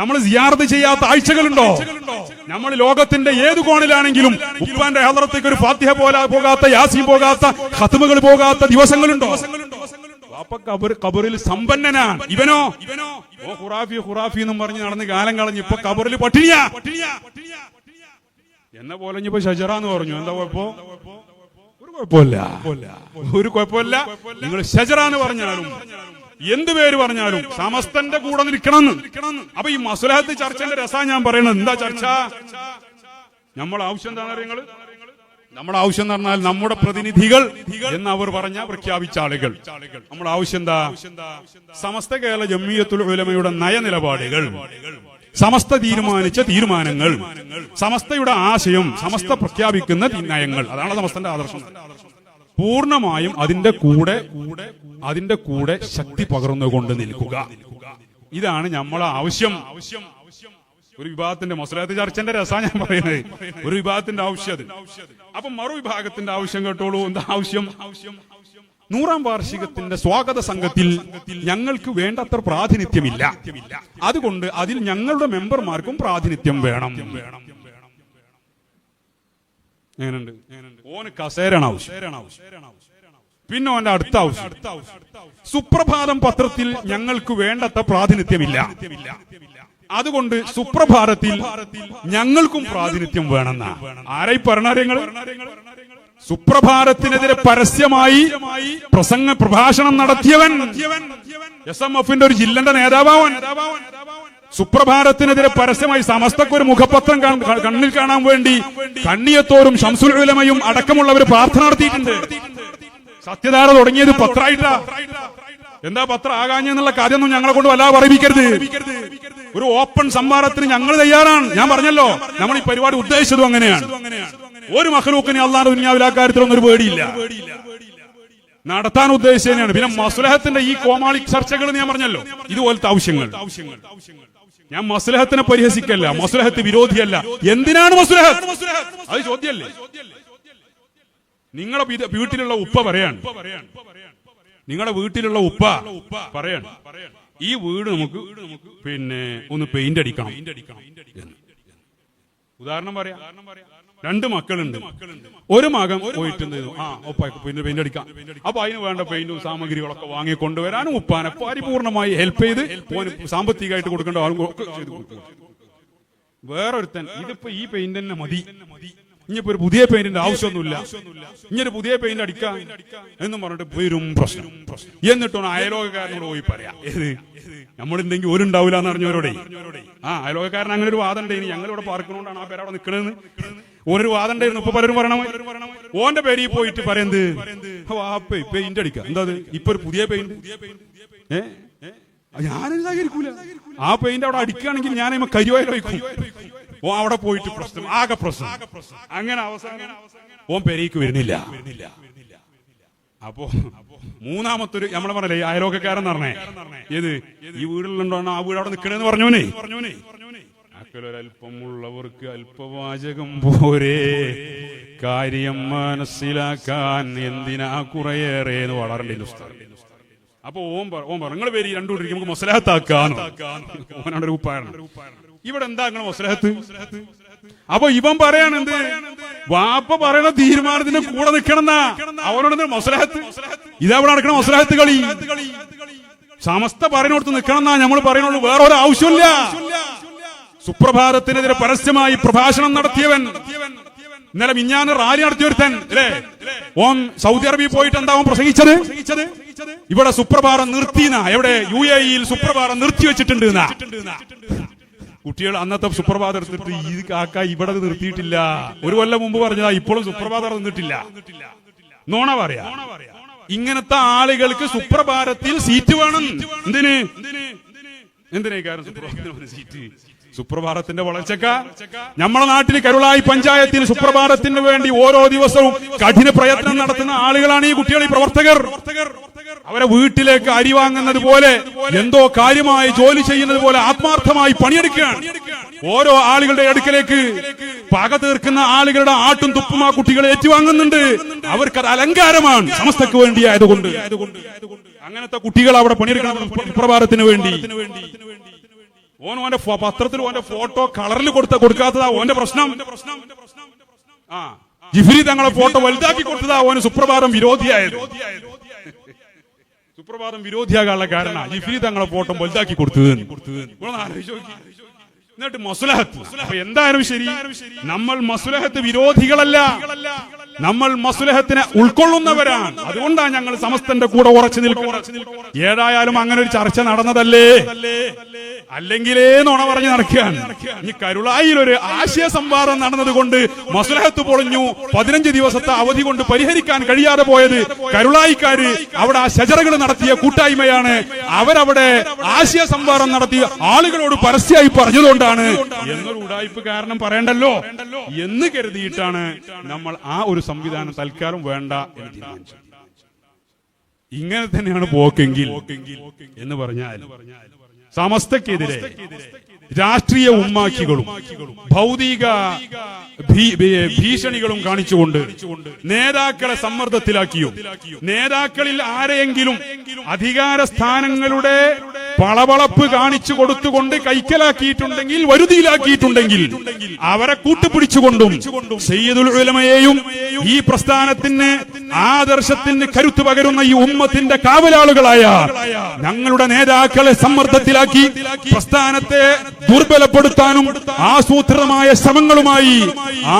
നമ്മൾ സിയാറത്ത് ചെയ്യാത്ത ആഴ്ചകളുണ്ടോ? നമ്മൾ ലോകത്തിന്റെ ഏത് കോണിലാണെങ്കിലും ഉപ്പാന്റെ ഹദ്റത്തേക്ക് ഒരു ഫാത്തിഹ പോകാത്ത, യാസീൻ പോകാത്ത, ഖത്മുകൾ പോകാത്ത ദിവസങ്ങളുണ്ടോ? വാപ്പ കബറിൽ സമ്പന്നനാണ്. ഇവനോ ഓ ഖുറാഫി എന്നും പറഞ്ഞ് നടന്ന് കാലം കളഞ്ഞ് ഇപ്പൊ കബറിൽ പട്ടിണിയാ എന്നെ പോലെ ഇപ്പൊ ഷജറ എന്ന് പറഞ്ഞു. എന്താ കുഴപ്പം? ഒരു കുഴപ്പമില്ല. നിങ്ങൾ ഷജറ എന്ന് പറഞ്ഞാലും എന്ത് പേര് പറഞ്ഞാലും സമസ്തന്റെ കൂടെ നിൽക്കണം. അപ്പൊ ഈ മസ്ലഹത്ത് ചർച്ചന്റെ രസാ ഞാൻ പറയുന്നത്. എന്താ ചർച്ച? നമ്മളെ ആവശ്യം എന്താണ് നിങ്ങള്? നമ്മുടെ ആവശ്യം എന്ന് പറഞ്ഞാൽ നമ്മുടെ പ്രതിനിധികൾ എന്ന് അവർ പറഞ്ഞ പ്രഖ്യാപിച്ച ആളുകൾ. നമ്മുടെ ആവശ്യം എന്താ? സമസ്ത കേരള ജംഇയ്യത്തുൽ ഉലമയുടെ നയനിലപാടുകൾ, സമസ്ത തീരുമാനിച്ച തീരുമാനങ്ങൾ, സമസ്തയുടെ ആശയം, സമസ്ത പ്രഖ്യാപിക്കുന്ന നയങ്ങൾ, അതാണ് സമസ്തന്റെ ആദർശം. പൂർണ്ണമായും അതിന്റെ കൂടെ ശക്തി പകർന്നുകൊണ്ട് നിൽക്കുക. ഇതാണ് നമ്മളെ ആവശ്യം. ഒരു വിഭാഗത്തിന്റെ മസ്ലഹത്ത് ചർച്ചന്റെ രസാ ഞാൻ പറയുന്നത്. ഒരു വിഭാഗത്തിന്റെ ആവശ്യം. അപ്പൊ മറുവിഭാഗത്തിന്റെ ആവശ്യം കേട്ടോളൂ. എന്താ ആവശ്യം? 100ാം വാർഷികത്തിന്റെ സ്വാഗത സംഘത്തിൽ ഞങ്ങൾക്ക് വേണ്ടത്ര പ്രാതിനിധ്യമില്ല. അതുകൊണ്ട് അതിൽ ഞങ്ങളുടെ മെമ്പർമാർക്കും പ്രാതിനിധ്യം വേണം. എങ്ങനെയുണ്ട്? ഓന് കസേരയാണ് ആവശ്യം. പിന്നെ ഓന്റെ അടുത്ത ആവശ്യം, സുപ്രഭാതം പത്രത്തിൽ ഞങ്ങൾക്ക് വേണ്ടത്ര പ്രാതിനിധ്യമില്ല. അതുകൊണ്ട് സുപ്രഭാതത്തിൽ ഞങ്ങൾക്കും പ്രാതിനിധ്യം വേണമെന്ന ആരായി പറഞ്ഞാൽ സുപ്രഭാതത്തിനെതിരെ പരസ്യമായി പ്രഭാഷണം നടത്തിയവൻ SMFന്റെ ഒരു ജില്ലന്റെ നേതാവാവൻ. സുപ്രഭാതത്തിനെതിരെ പരസ്യമായി സമസ്തക്കൊരു മുഖപത്രം കണ്ണിൽ കാണാൻ വേണ്ടി കണ്ണിയത്തോറും ശംസുൽ ഉലമയും അടക്കമുള്ളവർ പ്രാർത്ഥന നടത്തിയിട്ടുണ്ട്. സത്യധാര തുടങ്ങിയത് പത്രമായിട്ടാ. എന്താ പത്രം ആകാഞ്ഞെന്നുള്ള കാര്യമൊന്നും ഞങ്ങളെ കൊണ്ട് വല്ലാതെ പറയിപ്പിക്കരുത്. ഒരു ഓപ്പൺ സംവാദത്തിന് ഞങ്ങൾ തയ്യാറാണ്. ഞാൻ പറഞ്ഞല്ലോ, നമ്മൾ ഈ പരിപാടി ഉദ്ദേശിച്ചതും അങ്ങനെയാണ്. ഒരു മഖ്ലൂക്കിനെ അല്ലാഹുവിന്റെ ദുനിയാവിൽ ആ കാര്യത്തിലൊന്നും ഒരു പേടിയില്ല. നടത്താൻ ഉദ്ദേശിച്ചതാണ്. പിന്നെ മസ്ലഹത്തിന്റെ ഈ കോമാളി ചർച്ചകൾ ഞാൻ പറഞ്ഞല്ലോ, ഇതുപോലത്തെ ആവശ്യങ്ങൾ. ഞാൻ മസ്ലഹത്തിനെ പരിഹസിക്കല്ല, മസ്ലഹത്ത് വിരോധിയല്ല. എന്തിനാണ് മസ്ലഹത്ത്? അത് ചോദ്യമല്ലേ? നിങ്ങളെ വീട്ടിലുള്ള ഉപ്പ പറയാണ്, നിങ്ങളുടെ വീട്ടിലുള്ള ഉപ്പ പറയാണ്, ഈ വീട് നമുക്ക് പിന്നെ ഒന്ന് പെയിന്റ് അടിക്കണം. ഉദാഹരണം പറയാം, 2 മക്കളുണ്ട്. ഒരു മകൻ പോയിട്ട് പിന്നെ പെയിന്റ് അടിക്കാം. അപ്പൊ അതിന് വേണ്ട പെയിന്റും സാമഗ്രികളൊക്കെ വാങ്ങി കൊണ്ടുവരാനും ഉപ്പാനെ പരിപൂർണമായി ഹെൽപ്പ് ചെയ്ത് സാമ്പത്തികമായിട്ട് കൊടുക്കേണ്ട ആളുകളൊക്കെ ചെയ്ത് കൊടുക്കുക. വേറൊരുത്തൻ ഇതിപ്പോ ഈ പെയിന്റ് തന്നെ മതി, ഇനിയിപ്പോ ഒരു പുതിയ പെയിന്റിന്റെ ആവശ്യമൊന്നുമില്ല, ഇങ്ങനെ പുതിയ പെയിന്റ് അടിക്കാം എന്നും പറഞ്ഞിട്ട് വരും പ്രശ്നം. എന്നിട്ടൊന്ന് അയലോകക്കാരനോട് പോയി പറയാം, ഏത് നമ്മളുണ്ടെങ്കിൽ ഒരു ഉണ്ടാവില്ല എന്ന് അറിഞ്ഞവരോടെ. അയലോകക്കാരൻ അങ്ങനെ ഒരു വാദം ഉണ്ടായിരുന്നു. ഞങ്ങളിവിടെ പാർക്കണോണ്ടാണ് ആ പേര് അവിടെ നിൽക്കണെന്ന് ഓനൊരു വാദം ഉണ്ടായിരുന്നു. ഇപ്പൊ പലരും പറയണം ഓന്റെ പേരിൽ പോയിട്ട് പറയുന്നത് പെയിന്റ് അടിക്കാം. എന്താ ഇപ്പൊ ഒരു പുതിയ പെയിന്റ്? ഞാനത് സഹകരിക്കൂല. ആ പെയിന്റ് അവിടെ അടിക്കുകയാണെങ്കിൽ ഞാൻ കരിവായി വയ്ക്കും. ഓ അവിടെ പോയിട്ട് പ്രശ്നം, ആകെ പ്രശ്നം. അങ്ങനെ അവസാനം ഓൻ പെരേക്ക് വരുന്നില്ല. അപ്പോ മൂന്നാമത്തൊരു നമ്മളെ പറഞ്ഞേ അയലോകക്കാരൻ പറഞ്ഞേ, ഏത് ഈ വീട്ടിലുണ്ടോ ആ വീട് അവിടെ നിൽക്കണേന്ന് പറഞ്ഞോനെ. അല്പമുള്ളവർക്ക് അല്പവാചകം പോരേ, കാര്യം മനസ്സിലാക്കാൻ എന്തിനാ കുറയേറെ എന്ന് വളരണ്ടേ ഉസ്താദ്. അപ്പൊ ഓൻ പറഞ്ഞു നിങ്ങൾ പേര് രണ്ടുകൂടി നമുക്ക് മസ്ലഹത്താക്കാനോ? ഓനാണ് ഒരു ഉപ്പായാണ്. ഇവിടെ എന്താ നിങ്ങൾ മസ്ലഹത്ത്? അപ്പൊ ഇവൻ പറയാണ് എന്ത്, വാപ്പ പറയുന്ന തീരുമാനത്തിന്റെ കൂടെ നിൽക്കണമെന്നാ. അവനോട് മസ്ലഹത്ത്, ഇതവിടെ നടക്കണ മസ്ലഹത്ത് കളി. സമസ്ത പറയുന്നിടത്ത് നിൽക്കണമെന്നാ നമ്മൾ പറയുന്നുള്ളൂ, വേറൊരു ആവശ്യമില്ല. സുപ്രഭാതത്തിനെതിരെ പരസ്യമായി പ്രഭാഷണം നടത്തിയവൻ, ഇന്നലെ മിഞ്ഞാന്ന് റാലി നടത്തിയൊരുത്തൻ അല്ലേ, ഓൻ സൗദി അറേബ്യയിൽ പോയിട്ട് എന്താ ഓൻ പ്രസംഗിച്ചത്? ഇവിടെ സുപ്രഭാതം നിർത്തിന, എവിടെ UAE സുപ്രഭാതം നിർത്തി വെച്ചിട്ടുണ്ട്. കുട്ടികൾ അന്നത്തെ സുപ്രഭാതം എടുത്തിട്ട് ഈ കാക്ക ഇവിടെ നിർത്തിയിട്ടില്ല. ഒരു കൊല്ലം മുമ്പ് പറഞ്ഞതാ, ഇപ്പോഴും സുപ്രഭാതം നിന്നിട്ടില്ല. നോണ പറയാ. ഇങ്ങനത്തെ ആളുകൾക്ക് സുപ്രഭാതത്തിൽ സീറ്റ് വേണം. എന്തിനേ കാരണം സുപ്രഭാതത്തിന് സീറ്റ്? സുപ്രഭാതത്തിന്റെ വളർച്ചക്ക നമ്മളെ നാട്ടിൽ കരുളായി പഞ്ചായത്തിൽ സുപ്രഭാതത്തിന് വേണ്ടി ഓരോ ദിവസവും കഠിന പ്രയത്നം നടത്തുന്ന ആളുകളാണ് ഈ കുട്ടികൾ, ഈ പ്രവർത്തകർ. അവരെ വീട്ടിലേക്ക് അരി വാങ്ങുന്നത് പോലെ, എന്തോ കാര്യമായി ജോലി ചെയ്യുന്നത് പോലെ ആത്മാർത്ഥമായി പണിയെടുക്കുകയാണ്. ഓരോ ആളുകളുടെ അടുക്കലേക്ക് പക തീർക്കുന്ന ആളുകളുടെ ആട്ടും തുപ്പും ആ കുട്ടികളെ ഏറ്റുവാങ്ങുന്നുണ്ട്. അവർക്കത് അലങ്കാരമാണ്, സമസ്തക്ക് വേണ്ടിയായതുകൊണ്ട്. അങ്ങനത്തെ കുട്ടികൾ അവിടെ പണിയെടുക്കണം സുപ്രഭാതത്തിന് വേണ്ടി. ഓന്റെ പത്രത്തിൽ ഓന്റെ ഫോട്ടോ കളറിൽ കൊടുക്കാത്തതാ ഓന്റെ പ്രശ്നം. ജിഫ്രി തങ്ങളെ ഫോട്ടോ വലുതാക്കി കൊടുത്തതാ ഓന് സുപ്രഭാതം വിരോധിയായത്. സുപ്രഭാതം വിരോധിയാകാനുള്ള കാരണം ജിഫ്രി തങ്ങളെ ഫോട്ടോ വലുതാക്കി കൊടുത്തത്. എന്നിട്ട് മസ്ലഹത്ത്. അപ്പൊ എന്തായാലും ശരി, നമ്മൾ മസ്ലഹത്ത് വിരോധികളല്ല, നമ്മൾ മസ്ലഹത്തിനെ ഉൾക്കൊള്ളുന്നവരാണ്. അതുകൊണ്ടാണ് ഞങ്ങൾ സമസ്തന്റെ കൂടെ ഉറച്ചു നിൽക്കുന്നത്. ഏതായാലും അങ്ങനെ ഒരു ചർച്ച നടന്നതല്ലേ, അല്ലെങ്കിലേ നുണ പറഞ്ഞ് നടക്കുകയാണ്. ഈ കരുളായിൽ ഒരു ആശയ സംവാദം നടന്നതുകൊണ്ട് മസ്ലഹത്ത് പൊളിഞ്ഞു. 15 ദിവസത്തെ അവധി കൊണ്ട് പരിഹരിക്കാൻ കഴിയാതെ പോയത് കരുളായിക്കാര് അവിടെ ആ ശജറകൾ നടത്തിയ കൂട്ടായ്മയാണ്. അവരവിടെ ആശയ സംവാദം നടത്തി ആളുകളോട് പരസ്യമായി പറഞ്ഞതുകൊണ്ടാണ് എന്നൊരു ഉടായ്പ് കാരണം പറയണ്ടല്ലോ എന്ന് കരുതിയിട്ടാണ് നമ്മൾ ആ ഒരു സംവിധാനം തൽക്കാലം വേണ്ട എന്ന് തീരുമാനിച്ചു. ഇങ്ങനെ തന്നെയാണ് പോക്കെങ്കിൽ എന്ന് പറഞ്ഞാൽ സമസ്തക്കെതിരെ രാഷ്ട്രീയ ഉമ്മാക്കികളും ഭൗതിക ഭീഷണികളും കാണിച്ചുകൊണ്ട് നേതാക്കളെ സമ്മർദ്ദത്തിലാക്കിയും നേതാക്കളിൽ ആരെയെങ്കിലും അധികാര സ്ഥാനങ്ങളുടെ പളവളപ്പ് കാണിച്ചു കൊടുത്തുകൊണ്ട് കൈക്കലാക്കിയിട്ടുണ്ടെങ്കിൽ, വരുതിയിലാക്കിയിട്ടുണ്ടെങ്കിൽ അവരെ കൂട്ടുപിടിച്ചുകൊണ്ടും സയ്യിദുൽ ഉലമയെയും ഈ പ്രസ്ഥാനത്തിന് ആദർശത്തിന് കരുത്തു പകരുന്ന ഈ ഉമ്മത്തിന്റെ കാവലാളുകളായ ഞങ്ങളുടെ നേതാക്കളെ സമ്മർദ്ദത്തിലാക്കി പ്രസ്ഥാനത്തെ ദുർബലപ്പെടുത്താനും ആസൂത്രിതമായ ശ്രമങ്ങളുമായി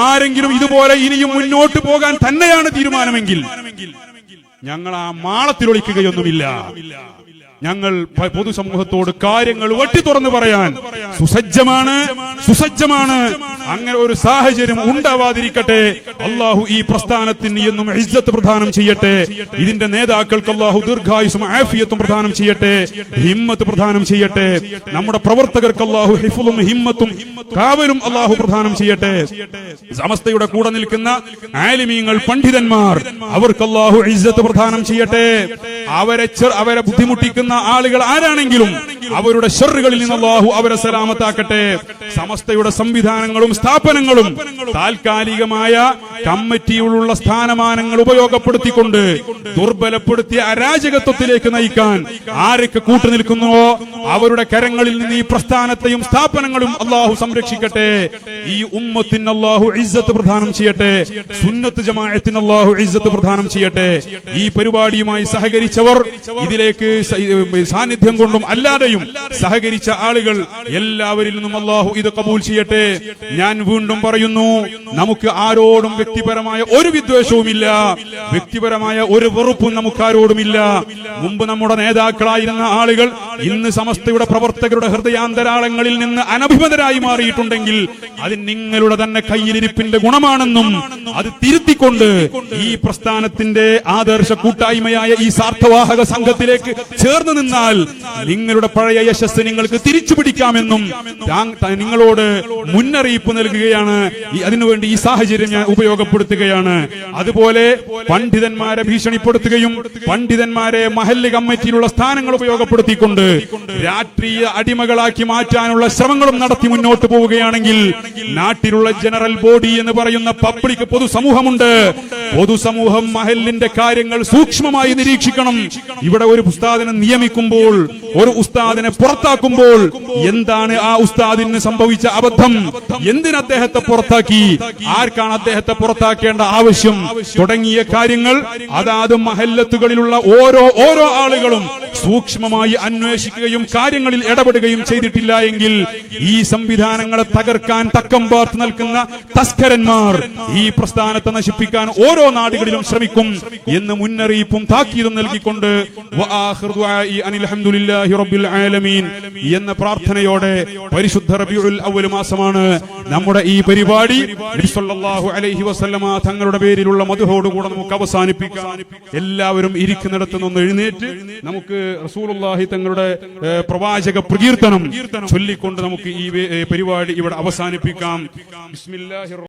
ആരെങ്കിലും ഇതുപോലെ ഇനിയും മുന്നോട്ട് പോകാൻ തന്നെയാണ് തീരുമാനമെങ്കിൽ ഞങ്ങൾ ആ മാളത്തിലൊളിക്കുകയൊന്നുമില്ല. ഞങ്ങൾ പൊതുസമൂഹത്തോട് കാര്യങ്ങൾ വെട്ടി തുറന്നു പറയാൻ സുസജ്ജമാണ്. അങ്ങനെ ഒരു സാഹചര്യം ഉണ്ടാവാതിരിക്കട്ടെ. അള്ളാഹു ഈ പ്രസ്ഥാനത്തിന് എന്നും ഇസ്സത്ത് പ്രദാനം ചെയ്യട്ടെ. ഇതിന്റെ നേതാക്കൾക്ക് അള്ളാഹു ദീർഘായുസ്സും ആഫിയത്തും പ്രദാനം ചെയ്യട്ടെ, ഹിമ്മത്ത് പ്രദാനം ചെയ്യട്ടെ. നമ്മുടെ പ്രവർത്തകർക്ക് അള്ളാഹു ഹിഫ്ളും ഹിമ്മത്തും കാവലും അള്ളാഹു പ്രദാനം ചെയ്യട്ടെ. സമസ്തയുടെ കൂടെ നിൽക്കുന്ന ആലിമീങ്ങൾ, പണ്ഡിതന്മാർ, അവർക്ക് അള്ളാഹു ഇസ്സത്ത് പ്രദാനം ചെയ്യട്ടെ. അവരെ ബുദ്ധിമുട്ടിക്കുന്ന ആളുകൾ ആരാണെങ്കിലും അവരുടെ ശർറുകളിൽ നിന്ന് അല്ലാഹു അവരെ സലാമത്താക്കട്ടെ. സമസ്തയുടെ സംവിധാനങ്ങളും സ്ഥാപനങ്ങളും താൽക്കാലികമായ കമ്മിറ്റിയിലുള്ള സ്ഥാനമാനങ്ങൾ ഉപയോഗപ്പെടുത്തിക്കൊണ്ട് ദുർബലപ്പെടുത്തിയ അരാജകത്വത്തിലേക്ക് നയിക്കാൻ ആരൊക്കെ കൂട്ടുനിൽക്കുന്നുവോ അവരുടെ കരങ്ങളിൽ നിന്ന് ഈ പ്രസ്ഥാനത്തെയും സ്ഥാപനങ്ങളും അല്ലാഹു സംരക്ഷിക്കട്ടെ. ഈ ഉമ്മത്തിന് അല്ലാഹു ഇസ്സത്ത് പ്രദാനം ചെയ്യട്ടെ. സുന്നത്ത് ജമാഅത്തിന് അല്ലാഹു ഇസ്സത്ത് പ്രദാനം ചെയ്യട്ടെ. ഈ പരിപാടിയുമായി സഹകരിച്ചവർ, ഇതിലേക്ക് സാന്നിധ്യം കൊണ്ടും അല്ലാതെയും സഹകരിച്ച ആളുകൾ എല്ലാവരിൽ നിന്നും അല്ലാഹു ഇത് കബൂൽ ചെയ്യട്ടെ. ഞാൻ വീണ്ടും പറയുന്നു, നമുക്ക് ആരോടും വ്യക്തിപരമായ ഒരു വിദ്വേഷവുമില്ല, വ്യക്തിപരമായ ഒരു വെറുപ്പും നമുക്ക് ആരോടുമില്ല. മുമ്പ് നമ്മുടെ നേതാക്കളായിരുന്ന ആളുകൾ ഇന്ന് സമസ്തയുടെ പ്രവർത്തകരുടെ ഹൃദയാന്തരാളങ്ങളിൽ നിന്ന് അനഭിമതരായി മാറിയിട്ടുണ്ടെങ്കിൽ അത് നിങ്ങളുടെ തന്നെ കയ്യിലിരിപ്പിന്റെ ഗുണമാണെന്നും അത് തിരുത്തിക്കൊണ്ട് ഈ പ്രസ്ഥാനത്തിന്റെ ആദർശ കൂട്ടായ്മയായ ഈ സാർത്ഥവാഹക സംഘത്തിലേക്ക് ചേർന്ന് നിന്നാൽ നിങ്ങളുടെ പഴയ യശസ് നിങ്ങൾക്ക് തിരിച്ചു പിടിക്കാമെന്നും നിങ്ങളോട് മുന്നറിയിപ്പ് നൽകുകയാണ്. അതിനുവേണ്ടി ഈ സാഹചര്യം ഞാൻ ഉപയോഗപ്പെടുത്തുകയാണ്. അതുപോലെ പണ്ഡിതന്മാരെ ഭീഷണിപ്പെടുത്തുകയും പണ്ഡിതന്മാരെ മഹല്ല് കമ്മിറ്റിയിലുള്ള സ്ഥാനങ്ങൾ ഉപയോഗപ്പെടുത്തിക്കൊണ്ട് രാഷ്ട്രീയ അടിമകളാക്കി മാറ്റാനുള്ള ശ്രമങ്ങളും നടത്തി മുന്നോട്ട് പോവുകയാണെങ്കിൽ നാട്ടിലുള്ള ജനറൽ ബോഡി എന്ന് പറയുന്ന പബ്ലിക് പൊതുസമൂഹമുണ്ട്. പൊതുസമൂഹം മഹല്ലിന്റെ കാര്യങ്ങൾ സൂക്ഷ്മമായി നിരീക്ഷിക്കണം. ഇവിടെ ഒരു ഉസ്താദിനെ നിയമിക്കുമ്പോൾ, ഒരു ഉസ്താദിനെ പുറത്താക്കുമ്പോൾ എന്താണ് ആ ഉസ്താദിന് സംഭവിച്ച അബദ്ധം, എന്തിന് അദ്ദേഹത്തെ പുറത്താക്കി, ആർക്കാണ് അദ്ദേഹത്തെ പുറത്താക്കേണ്ട ആവശ്യം തുടങ്ങിയ കാര്യങ്ങൾ അതാത് മഹല്ലത്തുകളിലുള്ള ഓരോ ആളുകളും സൂക്ഷ്മമായി അന്വേഷിക്കുകയും കാര്യങ്ങളിൽ ഇടപെടുകയും ചെയ്തിട്ടില്ല എങ്കിൽ ഈ സംവിധാനങ്ങളെ തകർക്കാൻ തക്കം പാർത്ത് നിൽക്കുന്ന തസ്കരന്മാർ ഈ പ്രസ്ഥാനത്തെ നശിപ്പിക്കാൻ ഓരോ നാടുകളിലും ശ്രമിക്കും എന്ന് മുന്നറിയിപ്പും താക്കീതും നൽകിക്കൊണ്ട് വആഖിറു ദുആഇ അനിൽ ഹംദുലില്ലാഹി റബ്ബിൽ ആലമീൻ എന്ന പ്രാർത്ഥനയോടെ പരിശുദ്ധ റബീഉൽ അവ്വൽ മാസമാണ് നമ്മുടെ ഈ പരിപാടി നബി സല്ലല്ലാഹു അലൈഹി വസല്ലമ തങ്ങളുടെ പേരിലുള്ള മദ്ഹോടുകൂടെ നമുക്ക് അവസാനിപ്പിക്കാം. എല്ലാവരും ഇരിക്കുന്നിടത്ത് നിന്ന് എഴുന്നേറ്റ് നമുക്ക് റസൂലുള്ളാഹി തങ്ങളുടെ പ്രവാചക പ്രകീർത്തനം ചൊല്ലിക്കൊണ്ട് നമുക്ക് ഈ പരിപാടി ഇവിടെ അവസാനിപ്പിക്കാം. ബിസ്മില്ലാഹിർ